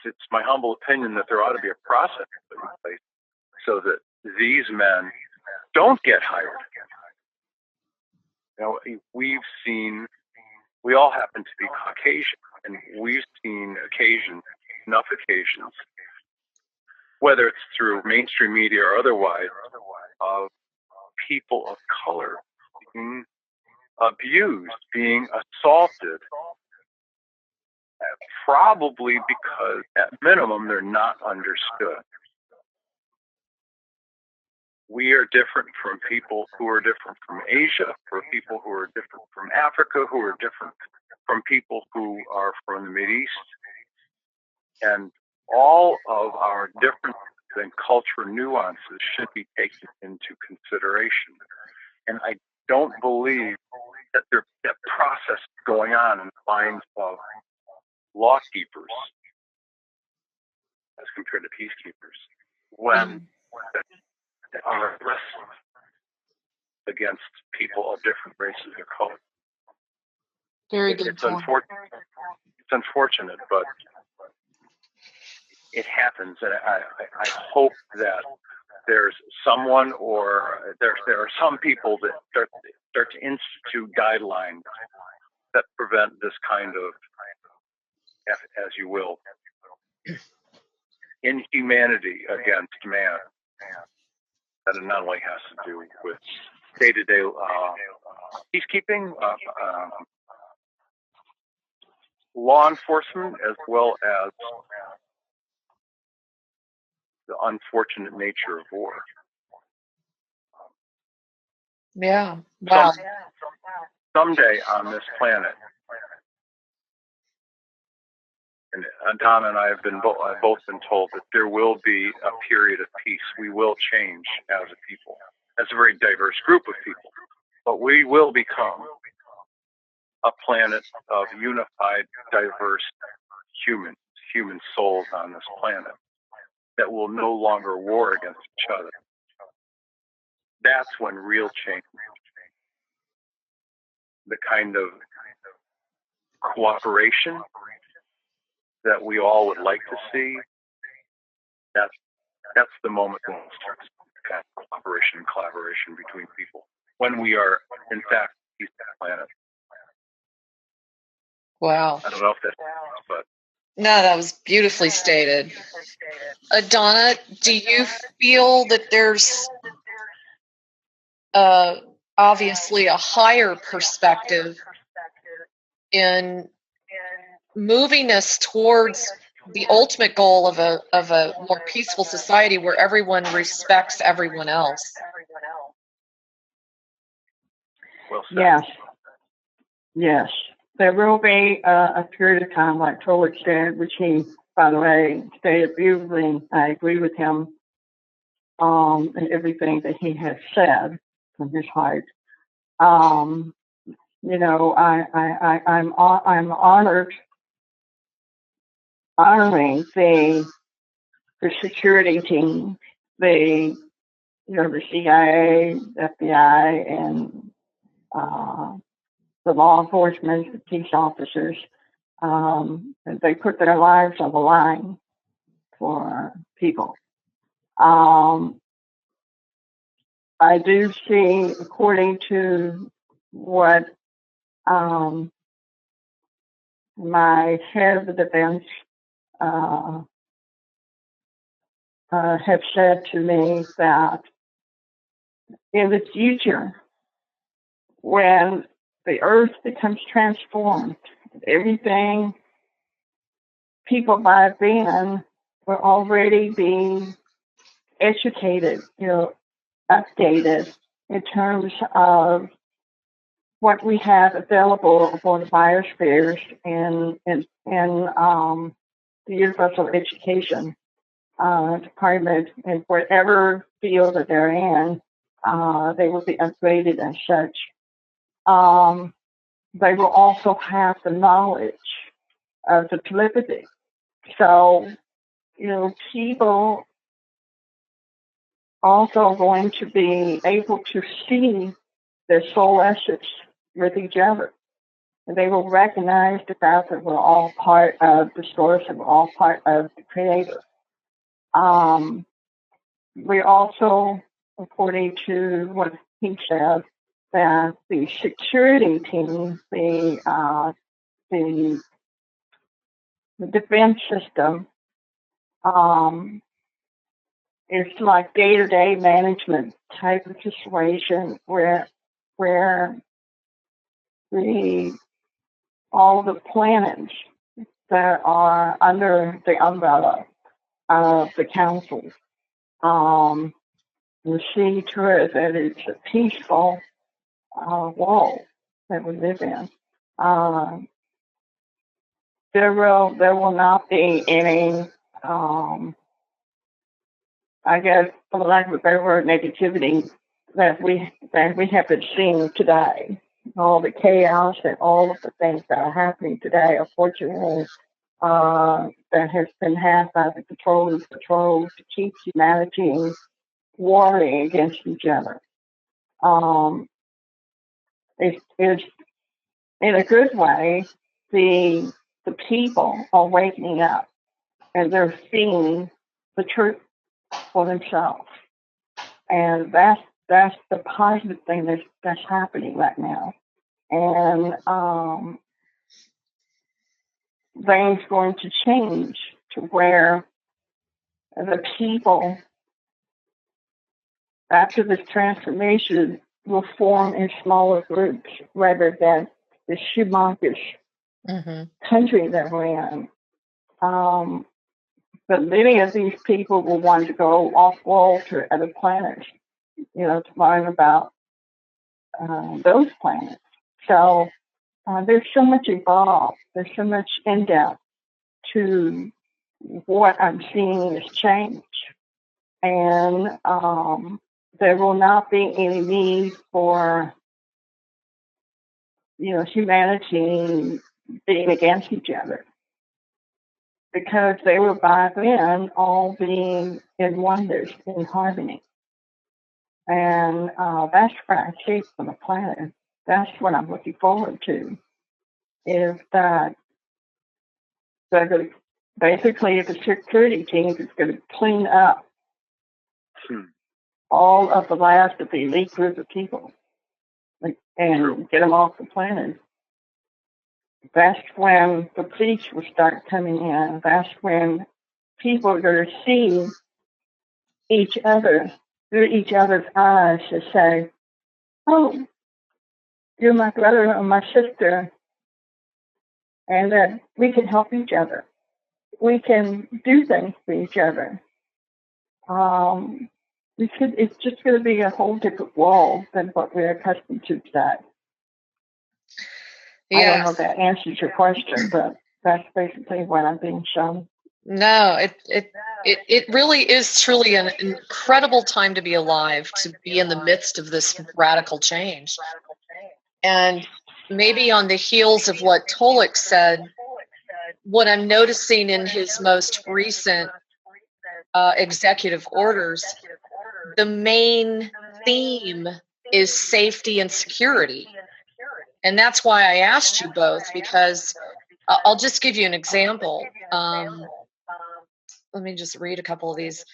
It's my humble opinion that there ought to be a process in place so that these men don't get hired. We all happen to be Caucasian, and we've seen enough occasions, whether it's through mainstream media or otherwise, of people of color being abused, being assaulted, probably because at minimum they're not understood. we are different from people who are different from Asia, from people who are different from Africa, who are different from people who are from the Mideast. And all of our differences and cultural nuances should be taken into consideration. And I don't believe that that process is going on in the minds of law keepers as compared to peacekeepers when they are aggressive against people of different races or colors.
Very good.
It's unfortunate, but it happens, and I hope that there's someone or there are some people that start to institute guidelines that prevent this kind of, as you will, inhumanity against man. That it not only has to do with day-to-day peacekeeping, law enforcement, as well as the unfortunate nature of war.
Yeah. Wow.
Someday on this planet, and Adona and I have both been told that there will be a period of peace. We will change as a people, as a very diverse group of people, but we will become a planet of unified, diverse human souls on this planet that will no longer war against each other. That's when real change, the kind of cooperation that we all would like to see, that's the moment when it starts kind of cooperation and collaboration between people, when we are, in fact, a planet.
Wow.
I don't know if that's, but.
No, that was beautifully stated. Adona, do you feel that there's obviously a higher perspective in moving us towards the ultimate goal of a more peaceful society where everyone respects everyone else?
Well said.
Yes. Yes. There will be a period of time, like Tolec said, which he, by the way, stated beautifully. I agree with him in everything that he has said from his heart. You know, I'm honoring the security team, the CIA, FBI, and the law enforcement, the peace officers. They put their lives on the line for people. I do see, according to what my head of the defense have said to me, that in the future, when the earth becomes transformed, everything, people by then will already be educated, updated in terms of what we have available for the biospheres and the universal education department, and whatever field that they're in, they will be upgraded as such. They will also have the knowledge of the telepathy. So, people also going to be able to see their soul essence with each other. And they will recognize the fact that we're all part of the source and we're all part of the creator. We also, according to what he said, that the security team, the defense system, is like day-to-day management type of situation where all the planets that are under the umbrella of the council, and see to it that it's a peaceful world that we live in. There will not be any, I guess, for lack of a better word, negativity that we have been seeing today. All the chaos and all of the things that are happening today, unfortunately, that has been had by the controllers to keep humanity warring against each other. It's in a good way, the people are waking up and they're seeing the truth for themselves, and that's the positive thing that's happening right now. And things going to change to where the people, after this transformation, will form in smaller groups rather than the humongous country that we're in. But many of these people will want to go off-world to other planets, to learn about those planets. So there's so much involved. There's so much in-depth to what I'm seeing as change. And there will not be any need for, humanity being against each other, because they will by then all being in oneness, in harmony. And that's what I see from the planet. That's what I'm looking forward to, is that they're going to, basically, the security team is going to clean up all of the last of the elite group of people and get them off the planet. That's when the police will start coming in. That's when people are going to see each other through each other's eyes to say, oh, you're my brother or my sister, and that we can help each other. We can do things for each other. It's just going to be a whole different world than what we're accustomed to today. Yes. I don't know if that answers your question, but that's basically what I'm being shown.
No, it really is truly an incredible time to be alive, to be in the midst of this radical change. And maybe on the heels of what Tolec said, what I'm noticing in his most recent executive orders, the main theme is safety and security. And that's why I asked you both, because I'll just give you an example. Let me just read a couple of these.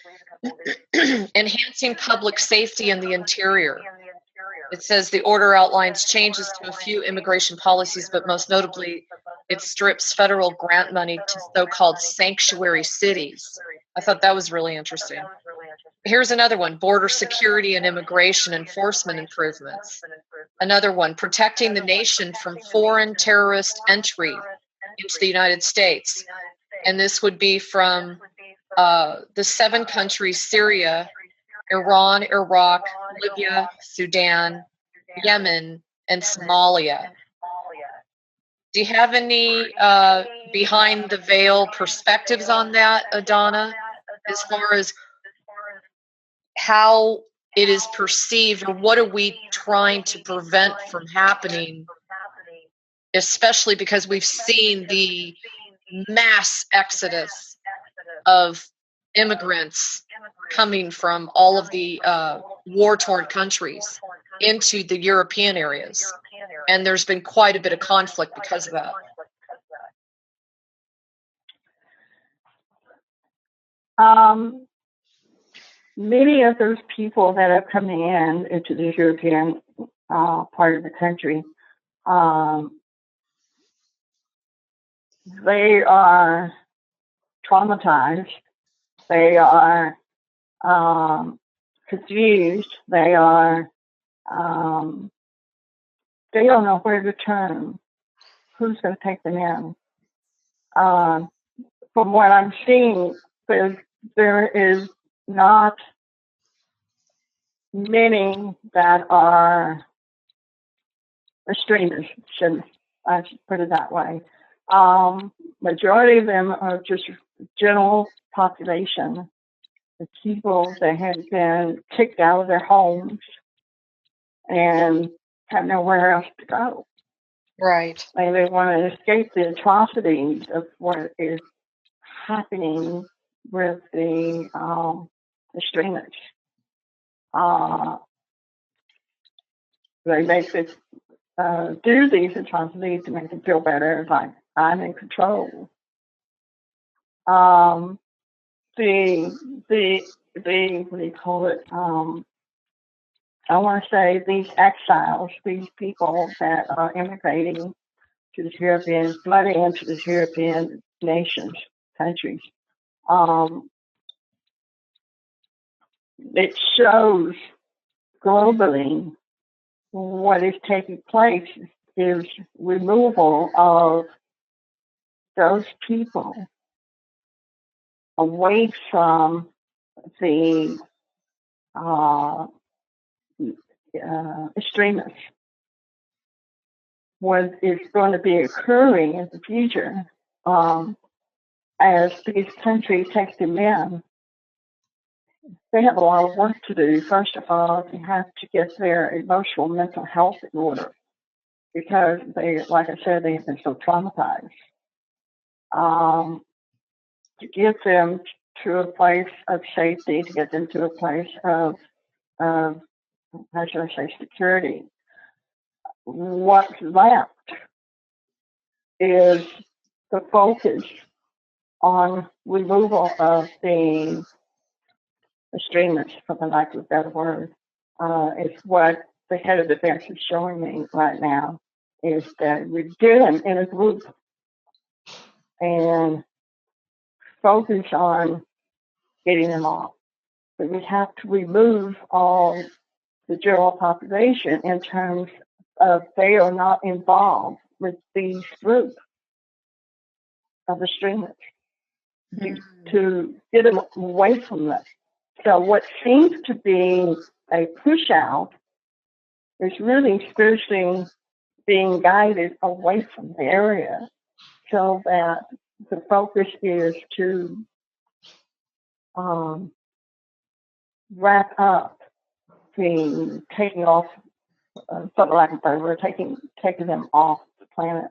Enhancing public safety in the interior. It says the order outlines changes to a few immigration policies, but most notably, it strips federal grant money to so-called sanctuary cities. I thought that was really interesting. Here's another one, border security and immigration enforcement improvements. Another one, protecting the nation from foreign terrorist entry into the United States. And this would be from the 7 countries, Syria, Iran, Iraq, Libya, Sudan, Yemen, and Somalia. Do you have any behind the veil perspectives on that, Adona, as far as how it is perceived, or what are we trying to prevent from happening, especially because we've seen the mass exodus of immigrants coming from all of the war-torn countries into the European areas. And there's been quite a bit of conflict because of that.
Many of those people that are coming into the European part of the country, they are traumatized. They are confused. They are they don't know where to turn. Who's going to take them in? From what I'm seeing, there is not many that are extremists, I should put it that way. Majority of them are just general population, the people that have been kicked out of their homes and have nowhere else to go.
Right.
And they want to escape the atrocities of what is happening with the extremists. They basically do these atrocities to make them feel better, like I'm in control. The what do you call it? I want to say these exiles, these people that are immigrating to the European, flooding into the European nations, countries. It shows globally what is taking place is removal of those people away from the extremists. What is going to be occurring in the future as these countries take them in, they have a lot of work to do. First of all, they have to get their emotional, mental health in order because they, like I said, they have been so traumatized. To get them to a place of safety, to get them to a place of how should I say, security. What's left is the focus on removal of the extremists, for the lack of a better word. It's what the head of defense is showing me right now, is that we get them in a group and focus on getting them off. But we have to remove all the general population in terms of they are not involved with these groups of extremists to get them away from them. So what seems to be a push out is really spiritually being guided away from the area so that the focus is to wrap up the taking off, something like that, we're taking them off the planet,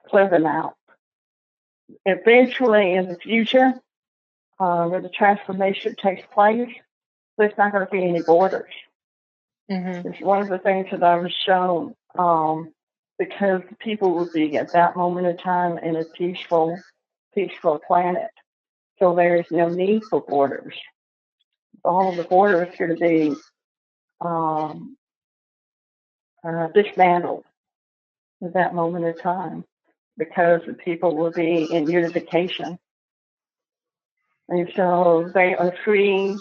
clear them out. Eventually, in the future, where the transformation takes place, there's not going to be any borders. It's one of the things that I was shown, because people will be at that moment in time in a peaceful planet. So there is no need for borders. All of the borders are going to be dismantled at that moment in time because the people will be in unification. And so they are free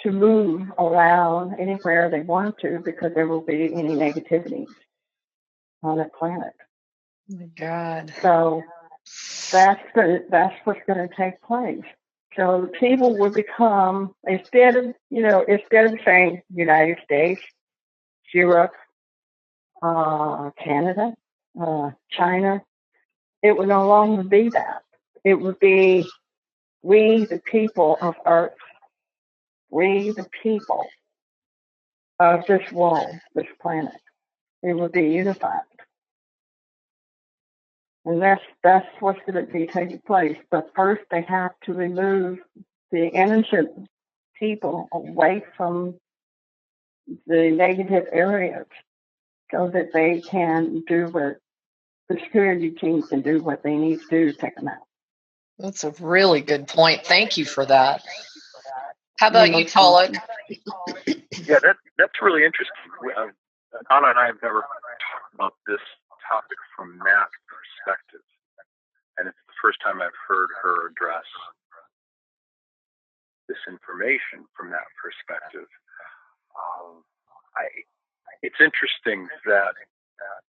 to move around anywhere they want to because there will be any negativity on the planet.
Oh my God.
So that's what's going to take place. So people will become, instead of saying United States, Europe, Canada, China, it would no longer be that. It would be we, the people of Earth, we, the people of this world, this planet. It would be unified. And that's what's going to be taking place. But first, they have to remove the innocent people away from the negative areas so that they can do what the security team can do, what they need to do to take them out.
That's a really good point. Thank you for that. How about you, Tolec?
Yeah, that's really interesting. Anna and I have never talked about this topic from that perspective, and it's the first time I've heard her address this information from that perspective. It's interesting that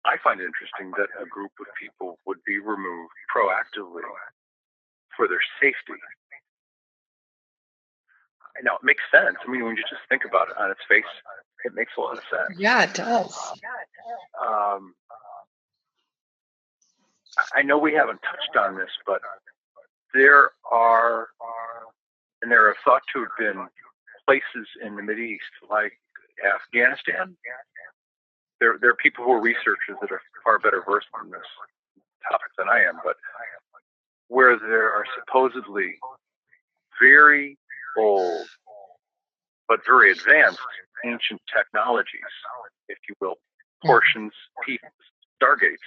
I find it interesting that a group of people would be removed proactively for their safety. Now, it makes sense. I mean, when you just think about it on its face, it makes a lot of sense.
Yeah, it does.
I know we haven't touched on this, but there are thought to have been places in the Mideast, like Afghanistan. There are people who are researchers that are far better versed in this topic than I am, but where there are supposedly very old but very advanced ancient technologies, if you will, portions, pieces, stargates.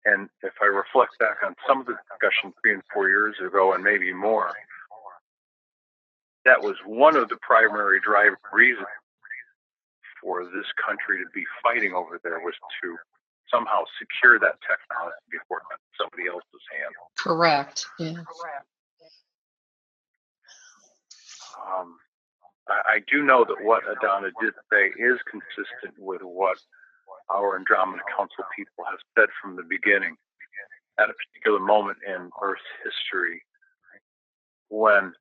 And if I reflect back on some of the discussion 3 and 4 years ago, and maybe more, that was one of the primary driving reasons for this country to be fighting over there, was to somehow secure that technology before it got in somebody else's hand.
Correct. Yeah.
I do know that what Adona did say is consistent with what our Andromeda Council people have said from the beginning. At a particular moment in Earth's history, when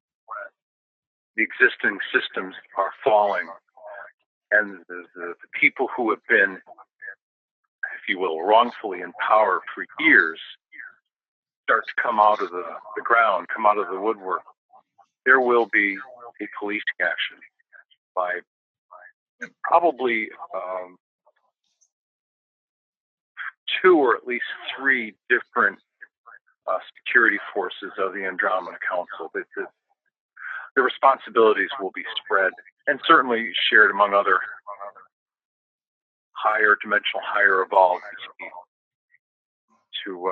the existing systems are falling, and the people who have been, if you will, wrongfully in power for years start to come out of the ground, come out of the woodwork, there will be a policing action by probably 2 or at least 3 different security forces of the Andromeda Council. The responsibilities will be spread and certainly shared among other higher dimensional, higher evolved to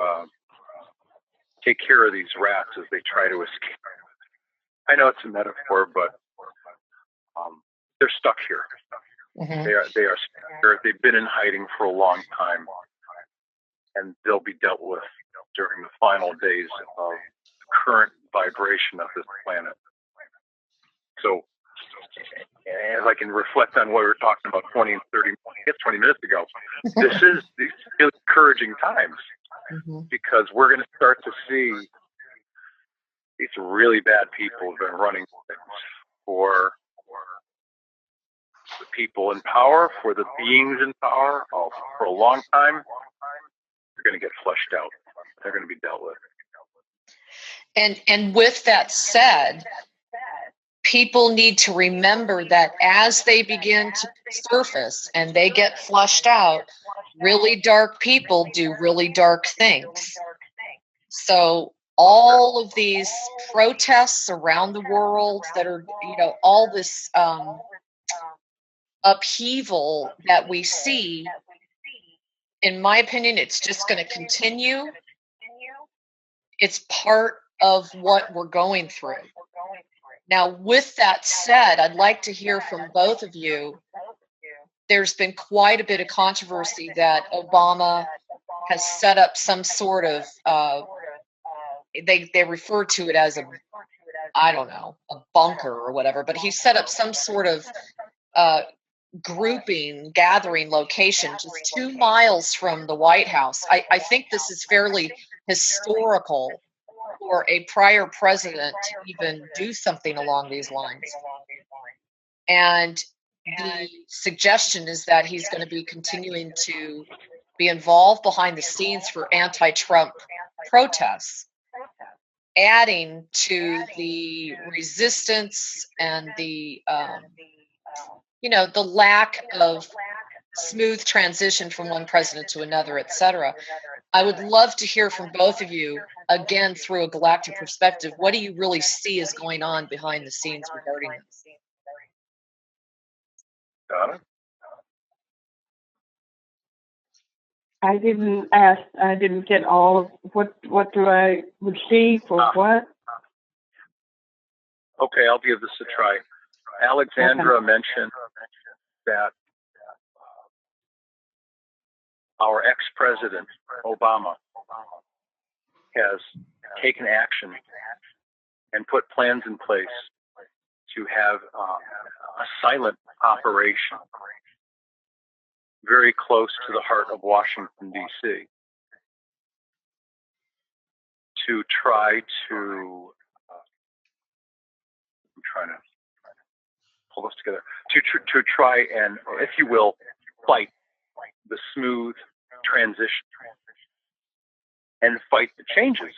take care of these rats as they try to escape. I know it's a metaphor, but they're stuck here.
Mm-hmm.
They are stuck. They've been in hiding for a long time, and they'll be dealt with during the final days of the current vibration of this planet. So, as I can reflect on what we were talking about 20 minutes ago, these really encouraging times, because we're going to start to see these really bad people who've been running things for the people in power, for the beings in power, for a long time. They're going to get flushed out. They're going to be dealt with.
And with that said, people need to remember that as they begin to surface and they get flushed out, really dark people do really dark things. So all of these protests around the world that are, all this upheaval that we see, in my opinion, it's just going to continue. It's part of what we're going through. Now, with that said, I'd like to hear from both of you. There's been quite a bit of controversy that Obama has set up some sort of, they refer to it as a bunker or whatever, but he set up some sort of gathering location just 2 miles from the White House. I think this is fairly historical for a prior president to even do something along these lines. And the suggestion is that he's going to be continuing to be involved behind the scenes for anti-Trump protests, adding to the resistance and the the lack of smooth transition from one president to another, etc. I would love to hear from both of you, again, through a galactic perspective. What do you really see is going on behind the scenes regarding this?
Donna?
I didn't get all of what do I would see for what?
Okay, I'll give this a try. Alexandra mentioned that our ex-president, Obama, has taken action and put plans in place to have a silent operation very close to the heart of Washington, D.C., to try to, I'm trying to pull this together to try and, if you will, fight the smooth transition and fight the changes.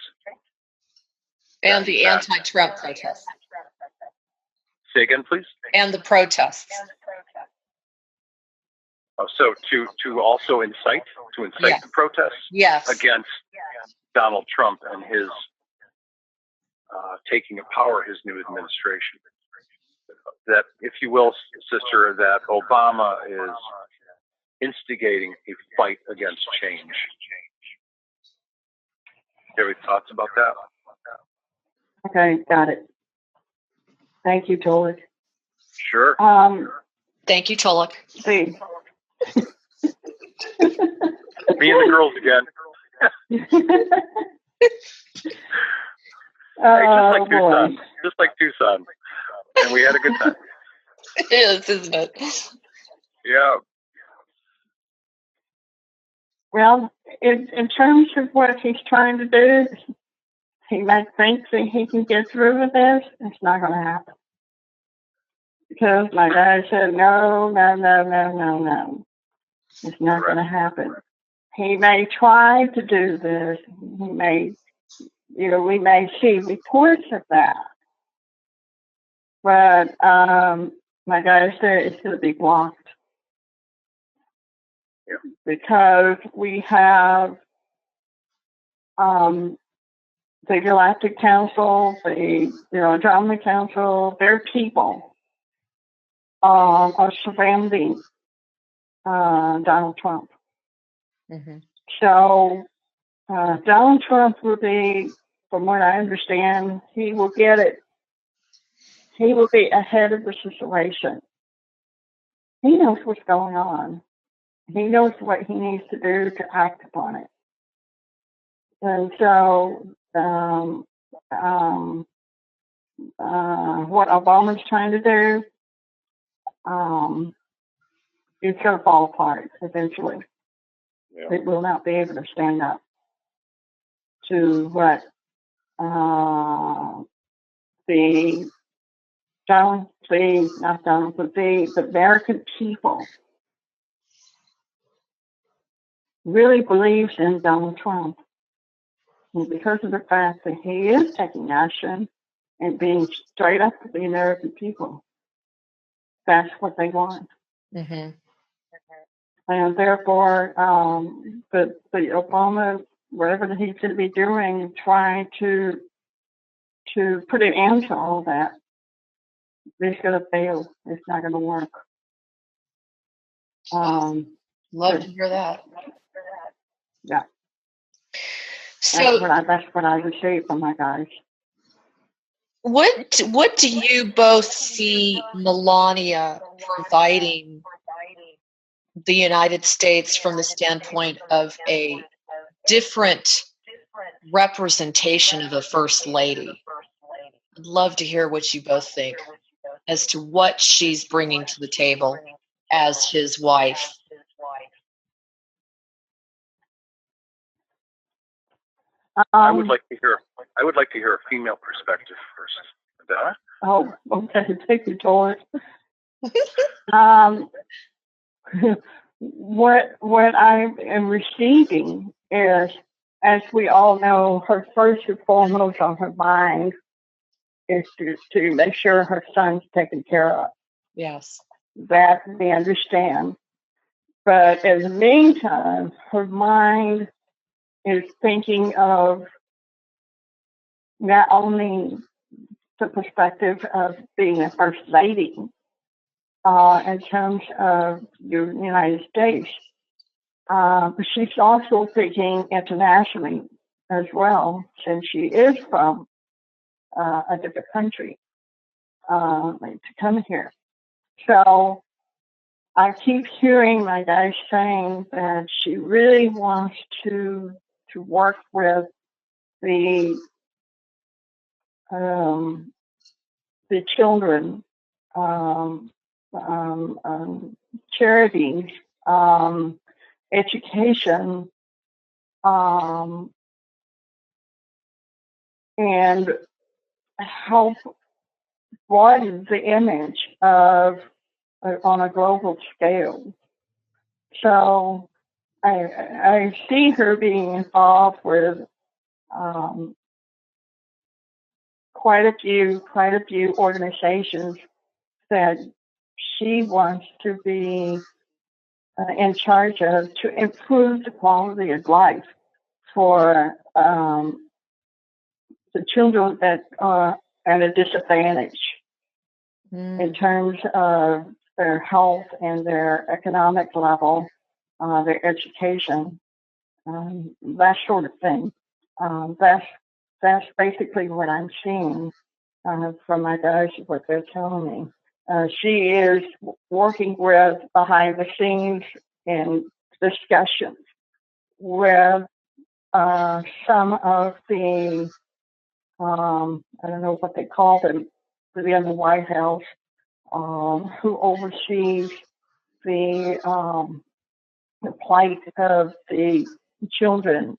And the anti-Trump protests.
Say again, please.
And the protests.
Oh, so to also incite
Yes.
the protests against Donald Trump and his taking of power, his new administration. That, if you will, sister, that Obama is instigating a fight against change. Do you have any thoughts about that?
Okay, got it. Thank you, Tolec.
Sure.
Thank you, Tolec.
See.
Me and the girls again. Just like Tucson. And we had a good time.
It is, isn't it?
Yeah.
Well, in terms of what he's trying to do, he might think that he can get through with this. It's not going to happen. Because my guy said, no. It's not going to happen. He may try to do this. He may, we may see reports of that. But my guy said it's going to be blocked.
Yeah.
Because we have the Galactic Council, the Andromeda Council, their people are surrounding Donald Trump.
Mm-hmm.
So Donald Trump will be, from what I understand, he will get it. He will be ahead of the situation. He knows what's going on. He knows what he needs to do to act upon it. And so what Obama's trying to do is going to fall apart eventually.
Yeah.
It will not be able to stand up to what the American people really believes in Donald Trump. And because of the fact that he is taking action and being straight up with the American people, that's what they want.
Mm-hmm.
And therefore, the Obama, whatever he's going to be doing, trying to put an end to all that, it's going to fail. It's not going to work.
Love to hear that.
Yeah.
So
that's what I received from my guys.
What do you both see Melania providing the United States from the standpoint of a different representation of a first lady? I'd love to hear what you both think as to what she's bringing to the table as his wife.
I would like to hear a female perspective first. Adona?
Oh, okay. Thank you, Tolec. What I am receiving is, as we all know, her first and foremost on her mind is to make sure her son's taken care of.
Yes.
That we understand. But in the meantime, her mind is thinking of not only the perspective of being a first lady in terms of the United States, but she's also thinking internationally as well, since she is from a different country to come here. So I keep hearing my guys saying that she really wants to work with the children, charities, education, and help broaden the image of on a global scale. So I see her being involved with quite a few organizations that she wants to be in charge of to improve the quality of life for the children that are at a disadvantage in terms of their health and their economic level, their education, that sort of thing. That's basically what I'm seeing from my guys, what they're telling me. She is working with behind the scenes in discussions with some of the, I don't know what they call them, within the White House, who oversees the plight of the children.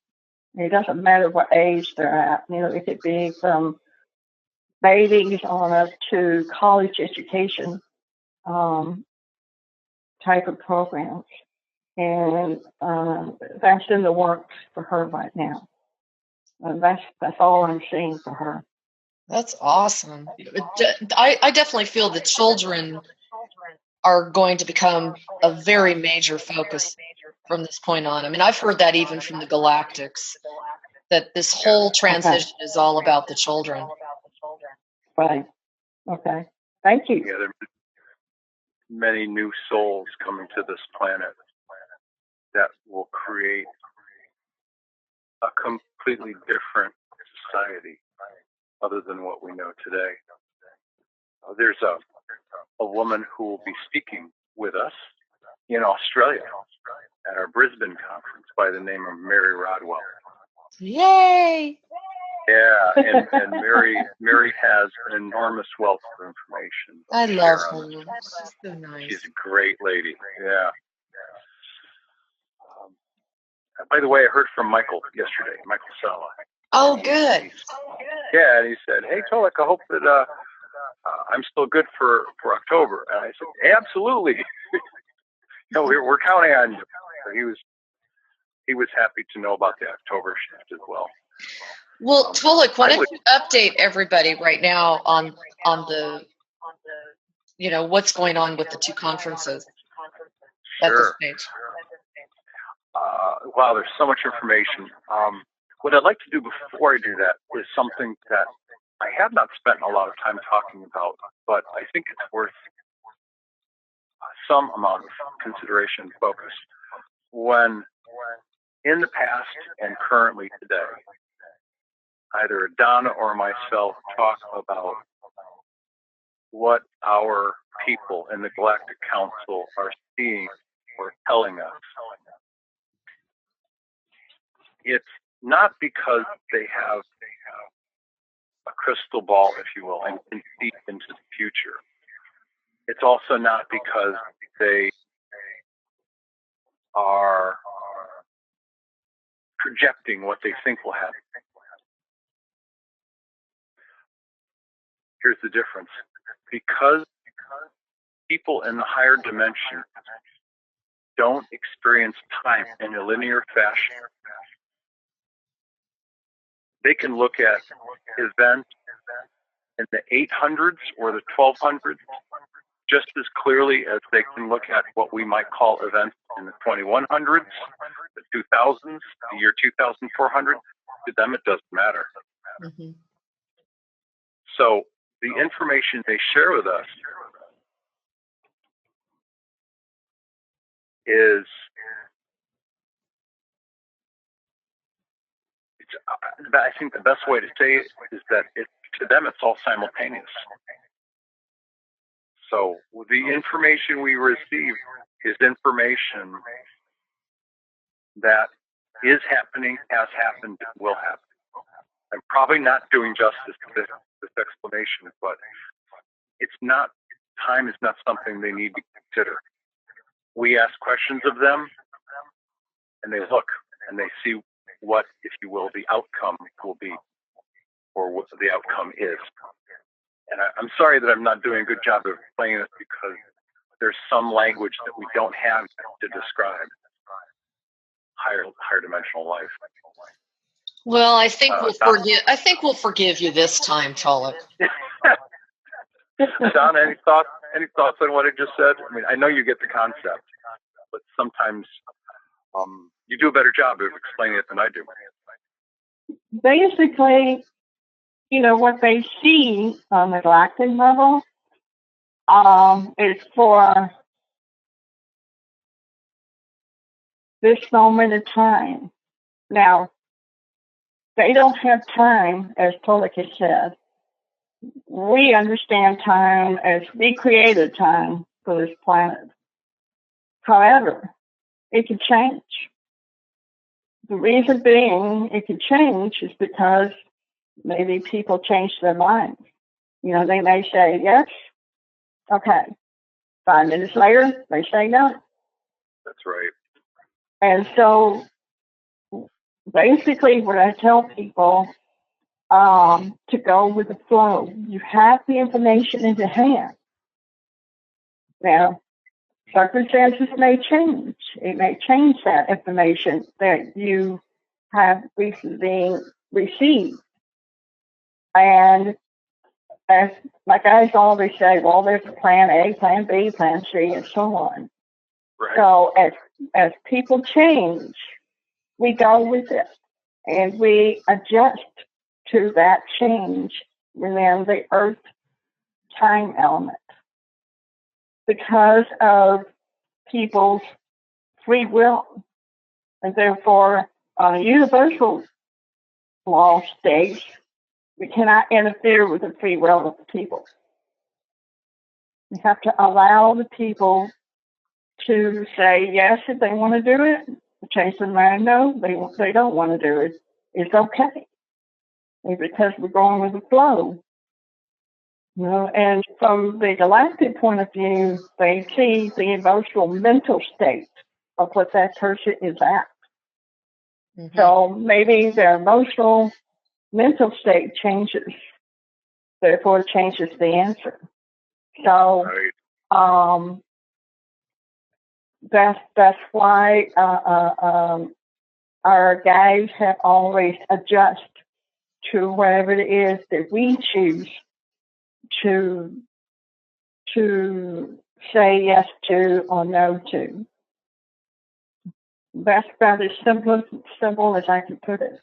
It doesn't matter what age they're at. You know, it could be from babies on up to college education type of programs. And that's in the works for her right now. That's all I'm seeing for her.
That's awesome. I definitely feel the children are going to become a very major focus from this point on. I mean, I've heard that even from the Galactics, that this whole transition is all about the children.
Right. Okay. Thank you.
Yeah, there are many new souls coming to this planet that will create a completely different society other than what we know today. There's a woman who will be speaking with us in Australia at our Brisbane conference by the name of Mary Rodwell.
Yay!
Yeah, and Mary has an enormous wealth of information.
I love her. She's so nice.
She's a great lady. Yeah. By the way, I heard from Michael yesterday, Michael Sala.
Oh, good.
Yeah, and he said, "Hey, Tolec, I hope that I'm still good for October." And I said, "Absolutely. We're counting on you." So he was happy to know about the October shift as well.
Well, Tolec, why don't you update everybody right now on the what's going on with the two conferences at this stage?
Wow, there's so much information. What I'd like to do before I do that is something that I have not spent a lot of time talking about, but I think it's worth some amount of consideration and focus. When in the past and currently today, either Adona or myself talk about what our people in the Galactic Council are seeing or telling us, it's not because they have a crystal ball, if you will, and can see into the future. It's also not because they are projecting what they think will happen. Here's the difference. Because people in the higher dimension don't experience time in a linear fashion, they can look at events in the 800s or the 1200s just as clearly as they can look at what we might call events in the 2100s, the 2000s, the year 2400. To them, it doesn't matter.
Mm-hmm.
So the information they share with us is, I think the best way to say it is that to them it's all simultaneous. So the information we receive is information that is happening, has happened, will happen. I'm probably not doing justice to this explanation, but time is not something they need to consider. We ask questions of them, and they look, and they see what, if you will, the outcome will be, or what the outcome is. And I'm sorry that I'm not doing a good job of explaining this, because there's some language that we don't have to describe higher dimensional life.
Well, I think we'll forgive you this time, Tolec.
Donna, any thoughts on what I just said? I mean, I know you get the concept, but sometimes you do a better job of explaining it than I do.
Basically, what they see on the galactic level is for this moment of time. Now, they don't have time, as Tolec has said. We understand time as we created time for this planet. However, it could change. The reason being it could change is because maybe people change their minds. They may say yes, okay. 5 minutes later, they say no.
That's right.
And so basically what I tell people, to go with the flow. You have the information in your hand. Now, circumstances may change. It may change that information that you have recently received. And as my guys always say, well, there's a plan A, plan B, plan C, and so on.
Right.
So as people change, we go with it and we adjust to that change within the earth time element because of people's free will. And therefore, on a universal law states, we cannot interfere with the free will of the people. We have to allow the people to say yes if they want to do it, change their mind no, they don't want to do it. It's okay. And because we're going with the flow. And from the galactic point of view, they see the emotional mental state of what that person is at. Mm-hmm. So maybe their emotional mental state changes, therefore it changes the answer. So that's why our guides have always adjust to whatever it is that we choose to say yes to or no to. That's about as simple as I can put it.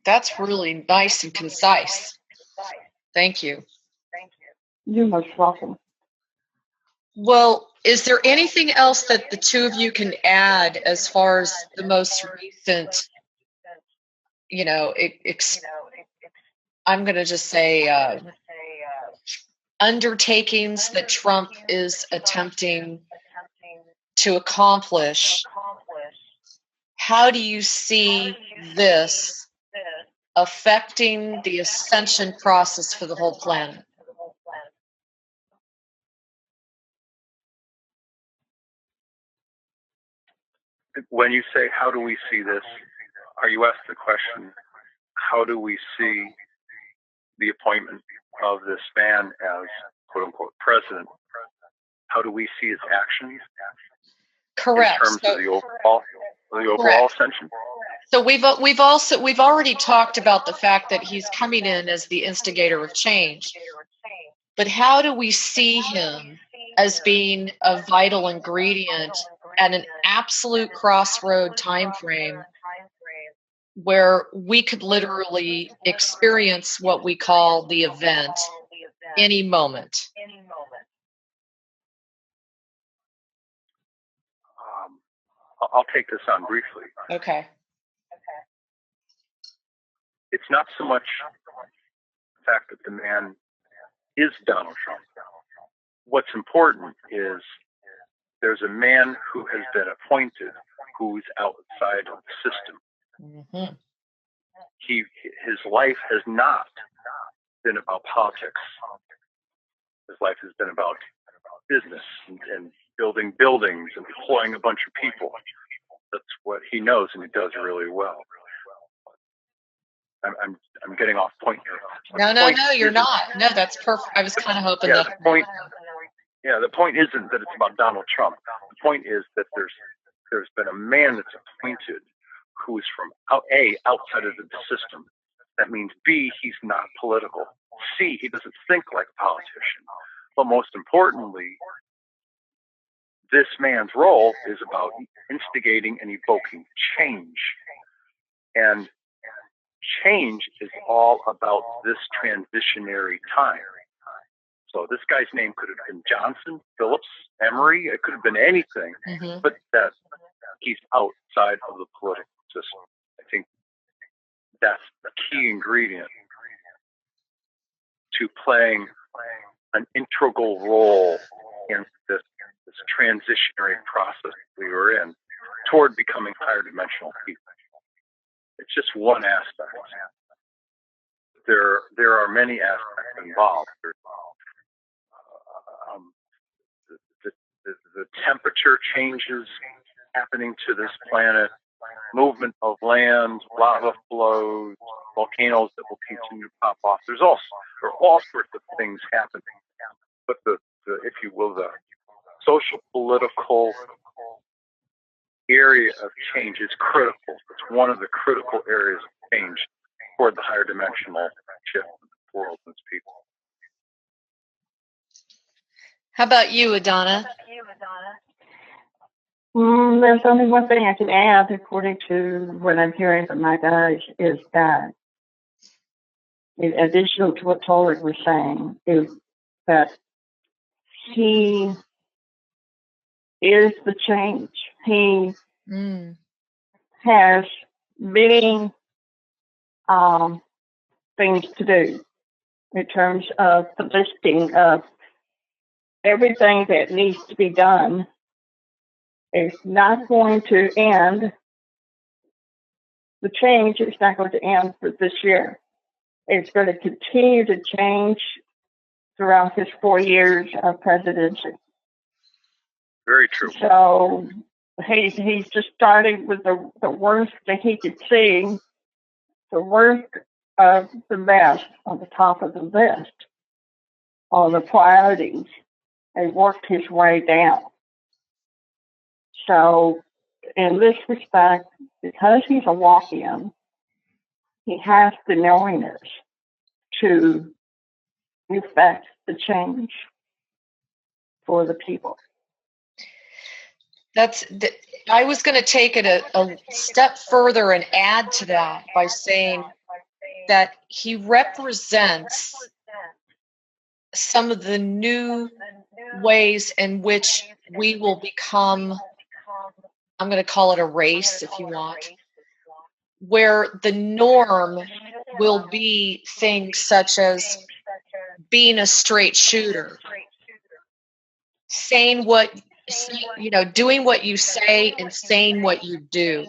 That's really nice and concise. Thank you.
You're most welcome.
Well, is there anything else that the two of you can add as far as the most recent, I'm going to just say undertakings that Trump is attempting to accomplish? How do you see this affecting the ascension process for the whole planet?
When you say, how do we see this, are you asked the question, how do we see the appointment of this man as, quote unquote, president? How do we see his actions?
Correct.
In terms of the overall ascension?
So we've already talked about the fact that he's coming in as the instigator of change. But how do we see him as being a vital ingredient at an absolute crossroad time frame where we could literally experience what we call the event any moment?
I'll take this on briefly.
Okay.
It's not so much the fact that the man is Donald Trump. What's important is there's a man who has been appointed who's outside of the system.
Mm-hmm.
His life has not been about politics. His life has been about business and building buildings and employing a bunch of people. That's what he knows, and he does really well. I'm getting off point here.
No, you're not. No, that's perfect. I was kind of hoping that.
The point isn't that it's about Donald Trump. The point is that there's been a man that's appointed who is from outside of the system. That means B, he's not political. C, he doesn't think like a politician. But most importantly, this man's role is about instigating and evoking change. And change is all about this transitionary time. So this guy's name could have been Johnson, Phillips, Emery. It could have been anything, but that he's outside of the political system. I think that's the key ingredient to playing an integral role in this transitionary process we were in toward becoming higher dimensional people. It's just one aspect. There are many aspects involved. The temperature changes happening to this planet, movement of land, lava flows, volcanoes that will continue to pop off. There are all sorts of things happening. But the if you will, the social political area of change is critical. It's one of the critical areas of change toward the higher dimensional shift of the world and its people.
How about you, Adona?
There's only one thing I can add, according to what I'm hearing from my guys, is that, in addition to what Tolec was saying, is that he is the change. He has many things to do in terms of the listing of everything that needs to be done. Is not going to end. The change is not going to end for this year. It's going to continue to change throughout his 4 years of presidency.
Very true.
So he's just starting with the worst that he could see, the worst of the best on the top of the list, all the priorities, and worked his way down. So in this respect, because he's a walk-in, he has the knowingness to effect the change for the people.
I was going to take it a step further and add to that by saying that he represents some of the new ways in which we will become, I'm going to call it a race, if you want, where the norm will be things such as being a straight shooter, saying doing what you say and saying what you do,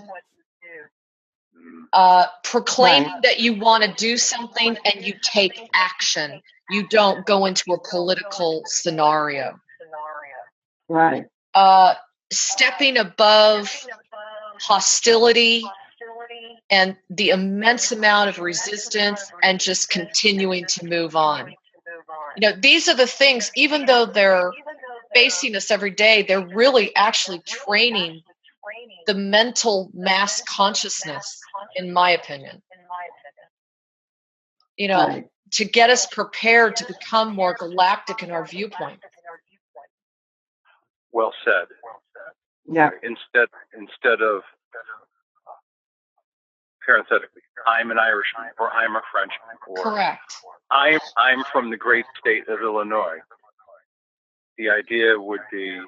proclaiming that you want to do something and you take action. You don't go into a political scenario.
Right.
Stepping above hostility and the immense amount of resistance and just continuing to move on. These are the things, even though they're facing us every day, they're really actually training the mental mass consciousness, in my opinion.
Right.
To get us prepared to become more galactic in our viewpoint.
Well said.
Yeah.
Instead of parenthetically, I'm an Irishman or I'm a Frenchman or
correct.
I'm from the great state of Illinois. The idea would be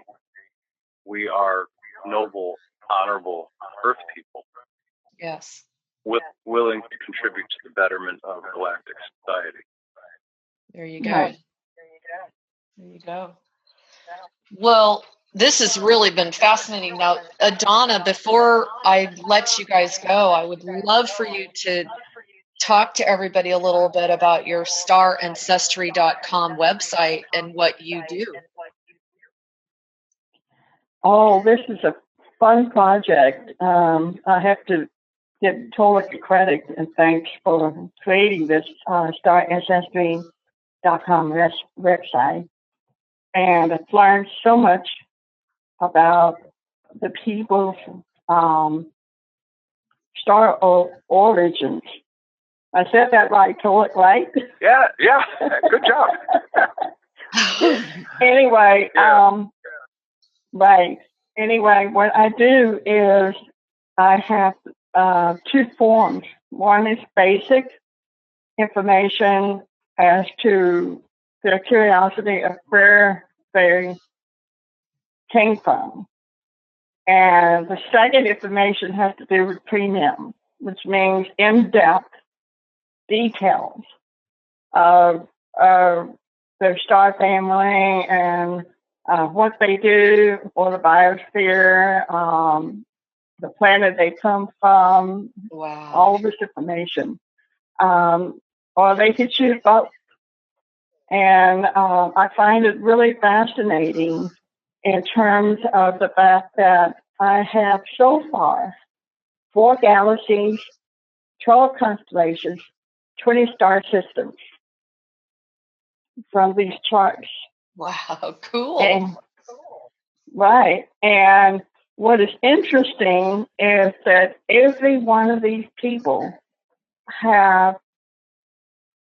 we are noble, honorable Earth people.
Yes.
Willing to contribute to the betterment of galactic society.
There you go.
Right.
There you go. Well, this has really been fascinating. Now, Adona, before I let you guys go, I would love for you to talk to everybody a little bit about your starancestry.com website and what you do.
Oh, this is a fun project. I have to give Tolec the credit and thanks for creating this Ancestry.com website. And I've learned so much about the people's star origins. I said that right, Tolec, right?
Yeah, good job.
Anyway, right. Anyway, what I do is I have two forms. One is basic information as to their curiosity of where they came from. And the second information has to do with premium, which means in-depth details of their star family and what they do for the biosphere, the planet they come from, all of this information. Or they could choose both. And I find it really fascinating in terms of the fact that I have so far 4 galaxies, 12 constellations, 20 star systems from these charts.
Wow, cool.
And, right. And what is interesting is that every one of these people have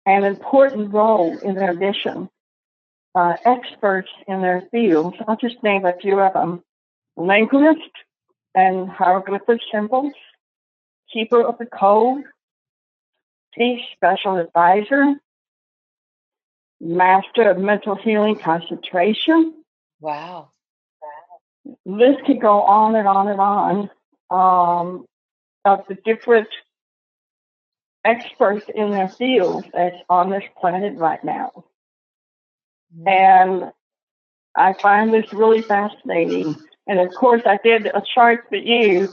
an important role in their mission. Experts in their fields. I'll just name a few of them. Linguist and hieroglyphic symbols, keeper of the code, peace special advisor, master of mental healing concentration.
Wow.
This could go on and on and on of the different experts in their fields that's on this planet right now. And I find this really fascinating. And of course, I did a chart for you.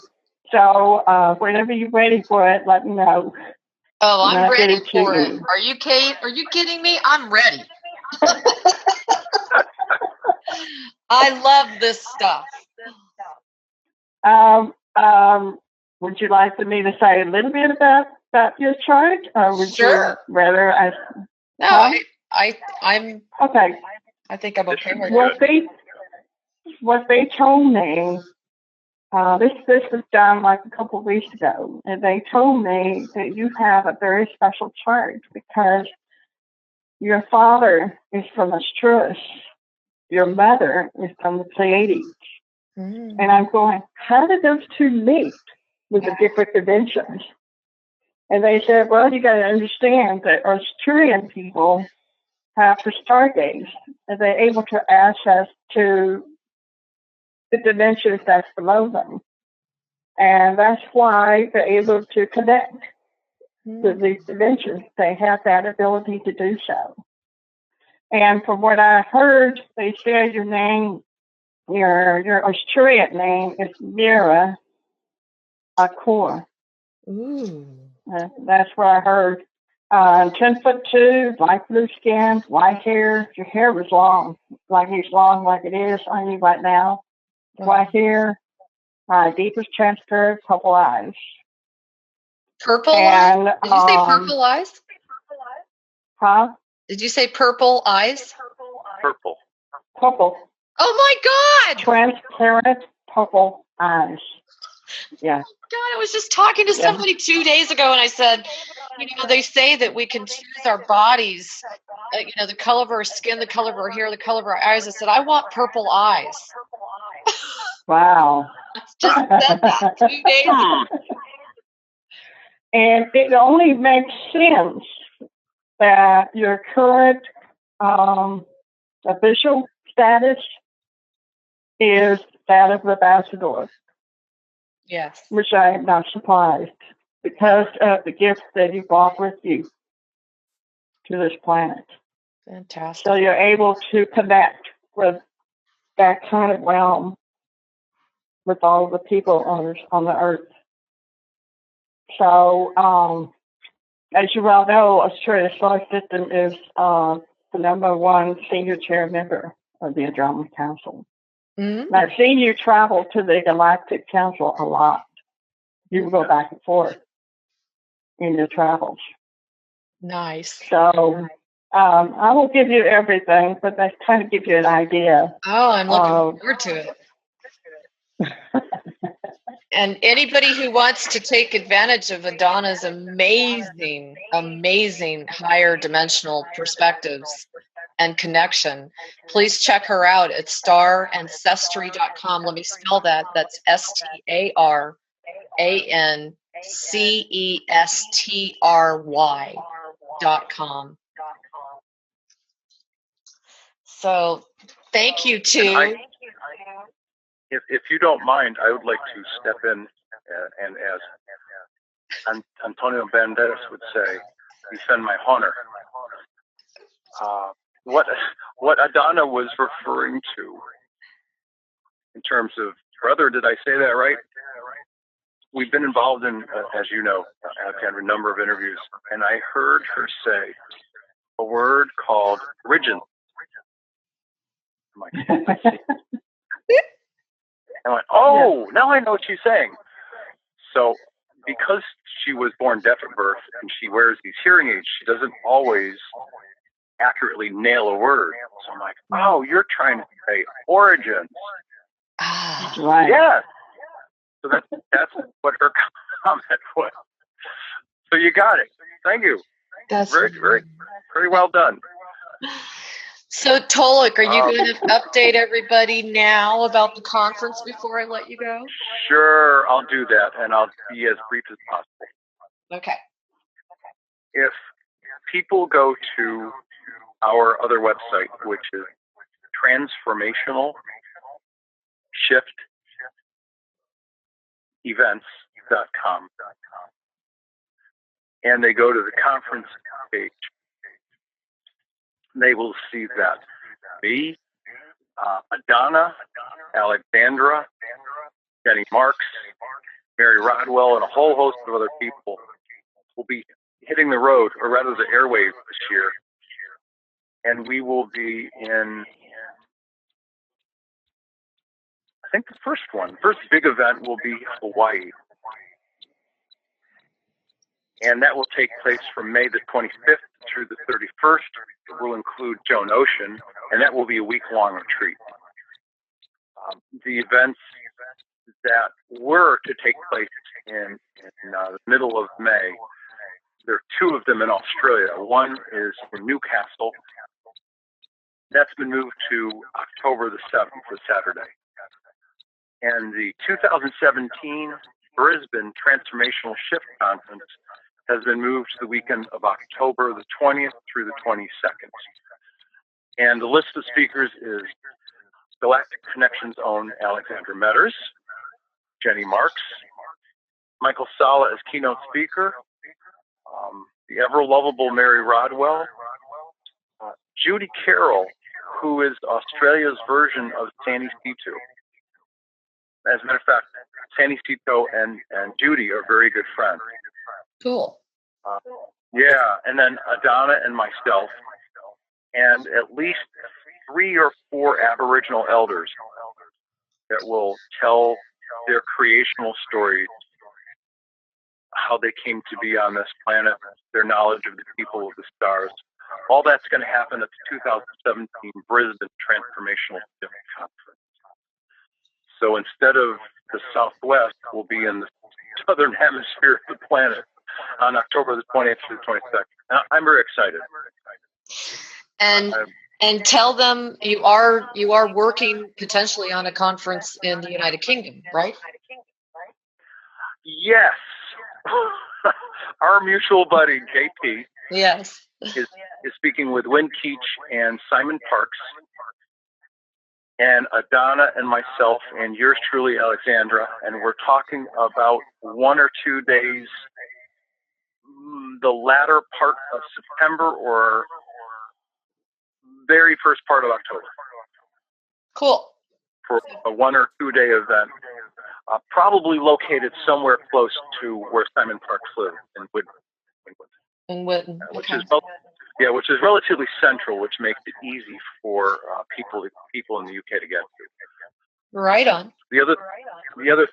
So whenever you're ready for it, let me know.
Oh, I'm ready for it. Are you kidding me? I'm ready. I love this stuff.
Would you like for me to say a little bit about your chart, or would you rather I?
No, I'm
okay.
I think I'm okay with
what they told me. This was done like a couple of weeks ago, and they told me that you have a very special chart because your father is from Astrus, your mother is from the Pleiades. And I'm going, how did those two meet with the different dimensions? And they said, well, you got to understand that Asturian people have to stargaze, and they're able to access to the dimensions that's below them. And that's why they're able to connect to these dimensions. They have that ability to do so. And from what I heard, they said your name, your Asturian name is Mira Akor. That's what I heard. 10'2", light blue skin, white hair. Your hair was long like it is on you right now. White hair, deepest transparent purple eyes.
Purple eyes? Did you say purple eyes?
Huh?
Did you say purple eyes?
Purple.
Purple.
Oh my God!
Transparent purple eyes. Yeah.
God, I was just talking to somebody 2 days ago, and I said, they say that we can choose our bodies, the color of our skin, the color of our hair, the color of our eyes. I said, I want purple eyes.
Wow.
I just said that 2 days ago.
And it only makes sense that your current official status is that of ambassador.
Yes.
Which I am not surprised because of the gifts that you brought with you to this planet.
Fantastic.
So you're able to connect with that kind of realm with all the people on the earth. So, as you well know, Australia's solar system is the #1 senior chair member of the Andromeda Council. And I've seen you travel to the Galactic Council a lot. you go back and forth in your travels.
Nice.
So I will give you everything, but that kind of gives you an idea.
Oh, I'm looking forward to it. And anybody who wants to take advantage of Adona's amazing, amazing higher dimensional perspectives and connection, please check her out at starancestry.com. Let me spell that. That's STARANCESTRY.com. So thank you, too.
If you don't mind, I would like to step in and, as Antonio Banderas would say, defend my honor. What Adona was referring to in terms of, brother, did I say that right? We've been involved in, as you know, Alexandra, a number of interviews, and I heard her say a word called original. I'm like, I went, oh, now I know what she's saying. So because she was born deaf at birth and she wears these hearing aids, she doesn't always accurately nail a word. So I'm like, oh, you're trying to say origins.
Right.
Yeah. So that's what her comment was. So you got it. Thank you.
That's
very well done.
So Tolec, are you going to update everybody now about the conference before I let you go?
Sure, I'll do that, and I'll be as brief as possible.
Okay.
If people go to our other website, which is transformationalshiftevents.com, and they go to the conference page, they will see that me, Adona, Alexandra, Jenny Marks, Mary Rodwell, and a whole host of other people will be hitting the road, or rather the airwaves this year. And we will be in, I think the first big event will be Hawaii. And that will take place from May the 25th through the 31st. It will include Joan Ocean, and that will be a week-long retreat. The events that were to take place in the middle of May, there are two of them in Australia. One is in Newcastle. That's been moved to October the 7th, the Saturday. And the 2017 Brisbane Transformational Shift Conference has been moved to the weekend of October the 20th through the 22nd. And the list of speakers is Galactic Connections' own Alexandra Metters, Jenny Marks, Michael Sala as keynote speaker, the ever-lovable Mary Rodwell, Judy Carroll, who is Australia's version of Sandy Sito. As a matter of fact, Sandy Sito and Judy are very good friends.
Cool.
Yeah, and then Adona and myself, and at least 3 or 4 Aboriginal elders that will tell their creational stories, how they came to be on this planet, their knowledge of the people of the stars. All that's going to happen at the 2017 Brisbane Transformational Shift Conference. So instead of the Southwest, we'll be in the southern hemisphere of the planet on October the 20th through the 22nd. I'm very excited.
And tell them you are working potentially on a conference in the United Kingdom, right?
Yes. Our mutual buddy, JP,
yes,
is speaking with Wynn Keach and Simon Parks, and Adona and myself, and yours truly, Alexandra, and we're talking about 1 or 2 days, the latter part of September or very first part of October.
Cool.
For a 1 or 2 day event, probably located somewhere close to where Simon Parks lives in Wynwood.
In Wynwood, okay.
Which is relatively central, which makes it easy for people in the UK to get to.
Right on.
The other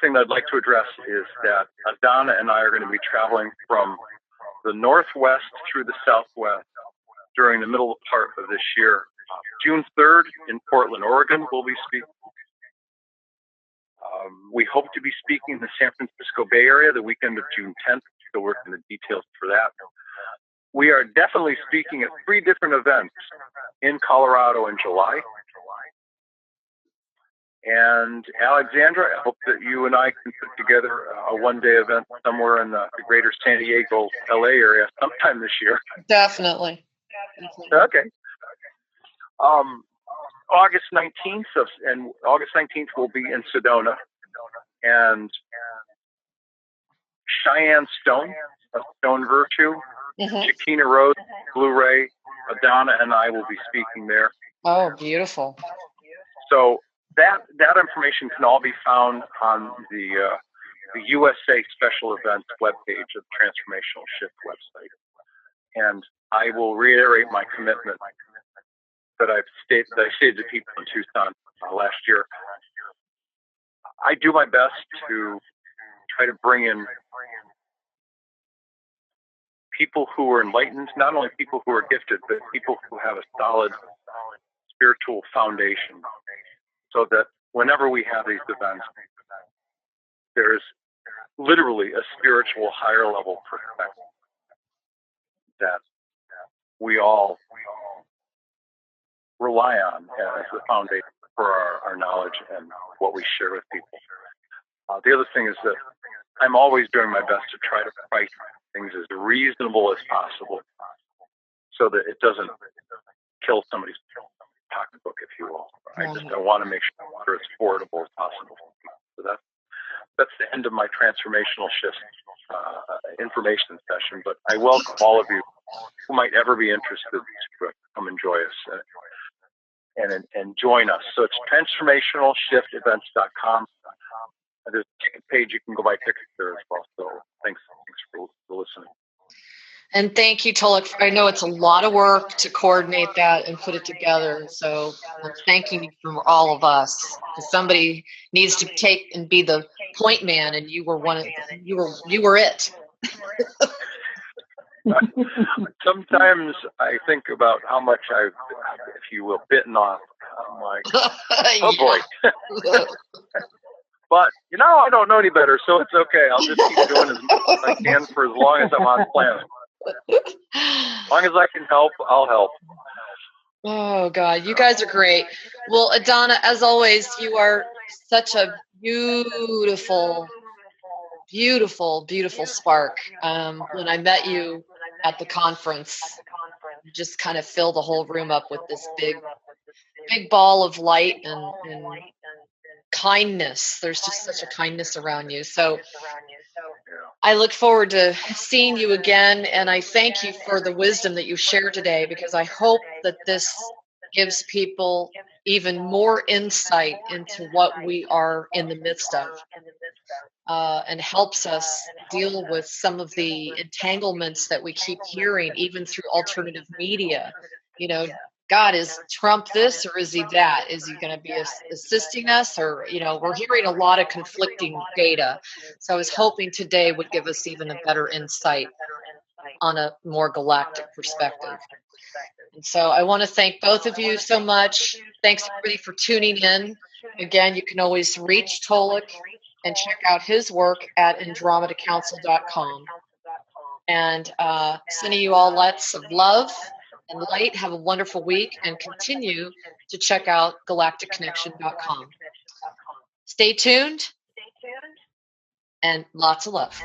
thing that I'd like to address is that Adona and I are going to be traveling from the northwest through the southwest during the middle part of this year. June 3rd in Portland, Oregon, we'll be speaking. We hope to be speaking in the San Francisco Bay Area the weekend of June 10th. Still working the details for that. We are definitely speaking at 3 different events in Colorado in July. And Alexandra, I hope that you and I can put together a one-day event somewhere in the greater San Diego, LA area sometime this year.
Definitely.
Okay. August 19th will be in Sedona, and Cheyenne Stone, a Stone Virtue, Chiquina Rose, Blu-ray, Adona and I will be speaking there.
Oh, beautiful.
So that information can all be found on the USA Special Events webpage of Transformational Shift website. And I will reiterate my commitment that I stated to people in Tucson last year. I do my best to try to bring in people who are enlightened, not only people who are gifted, but people who have a solid spiritual foundation, so that whenever we have these events, there's literally a spiritual higher level perspective that we all rely on as the foundation for our knowledge and what we share with people. The other thing is that I'm always doing my best to try to price things as reasonable as possible so that it doesn't kill somebody's pocketbook, if you will. I want to make sure it's affordable as possible. So that's the end of my transformational shift information session, but I welcome all of you who might ever be interested to come and join us and join us. So it's transformationalshiftevents.com. There's a ticket page. You can go buy tickets there as well. So thanks for listening.
And thank you, Tolec. I know it's a lot of work to coordinate that and put it together. So I'm thanking you from all of us. Somebody needs to take and be the point man, and you were you were it.
Sometimes I think about how much I've, if you will, bitten off. I'm like, oh boy. But, I don't know any better, so it's okay. I'll just keep doing as much as I can for as long as I'm on planet. As long as I can help, I'll help.
Oh, God. You guys are great. Well, Adona, as always, you are such a beautiful, beautiful, beautiful spark. When I met you at the conference, you just kind of fill the whole room up with this big ball of light and kindness. There's just such a kindness around you. So I look forward to seeing you again, and I thank you for the wisdom that you shared today, because I hope that this gives people even more insight into what we are in the midst of, and helps us deal with some of the entanglements that we keep hearing, even through alternative media. God, is Trump this or is he that? Is he going to be assisting us? Or, we're hearing a lot of conflicting data. So I was hoping today would give us even a better insight on a more galactic perspective. And so I want to thank both of you so much. Thanks, everybody, for tuning in. Again, you can always reach Tolec and check out his work at AndromedaCouncil.com. And sending you all lots of love and light. Have a wonderful week, and continue to check out galacticconnection.com. Stay tuned, and lots of love.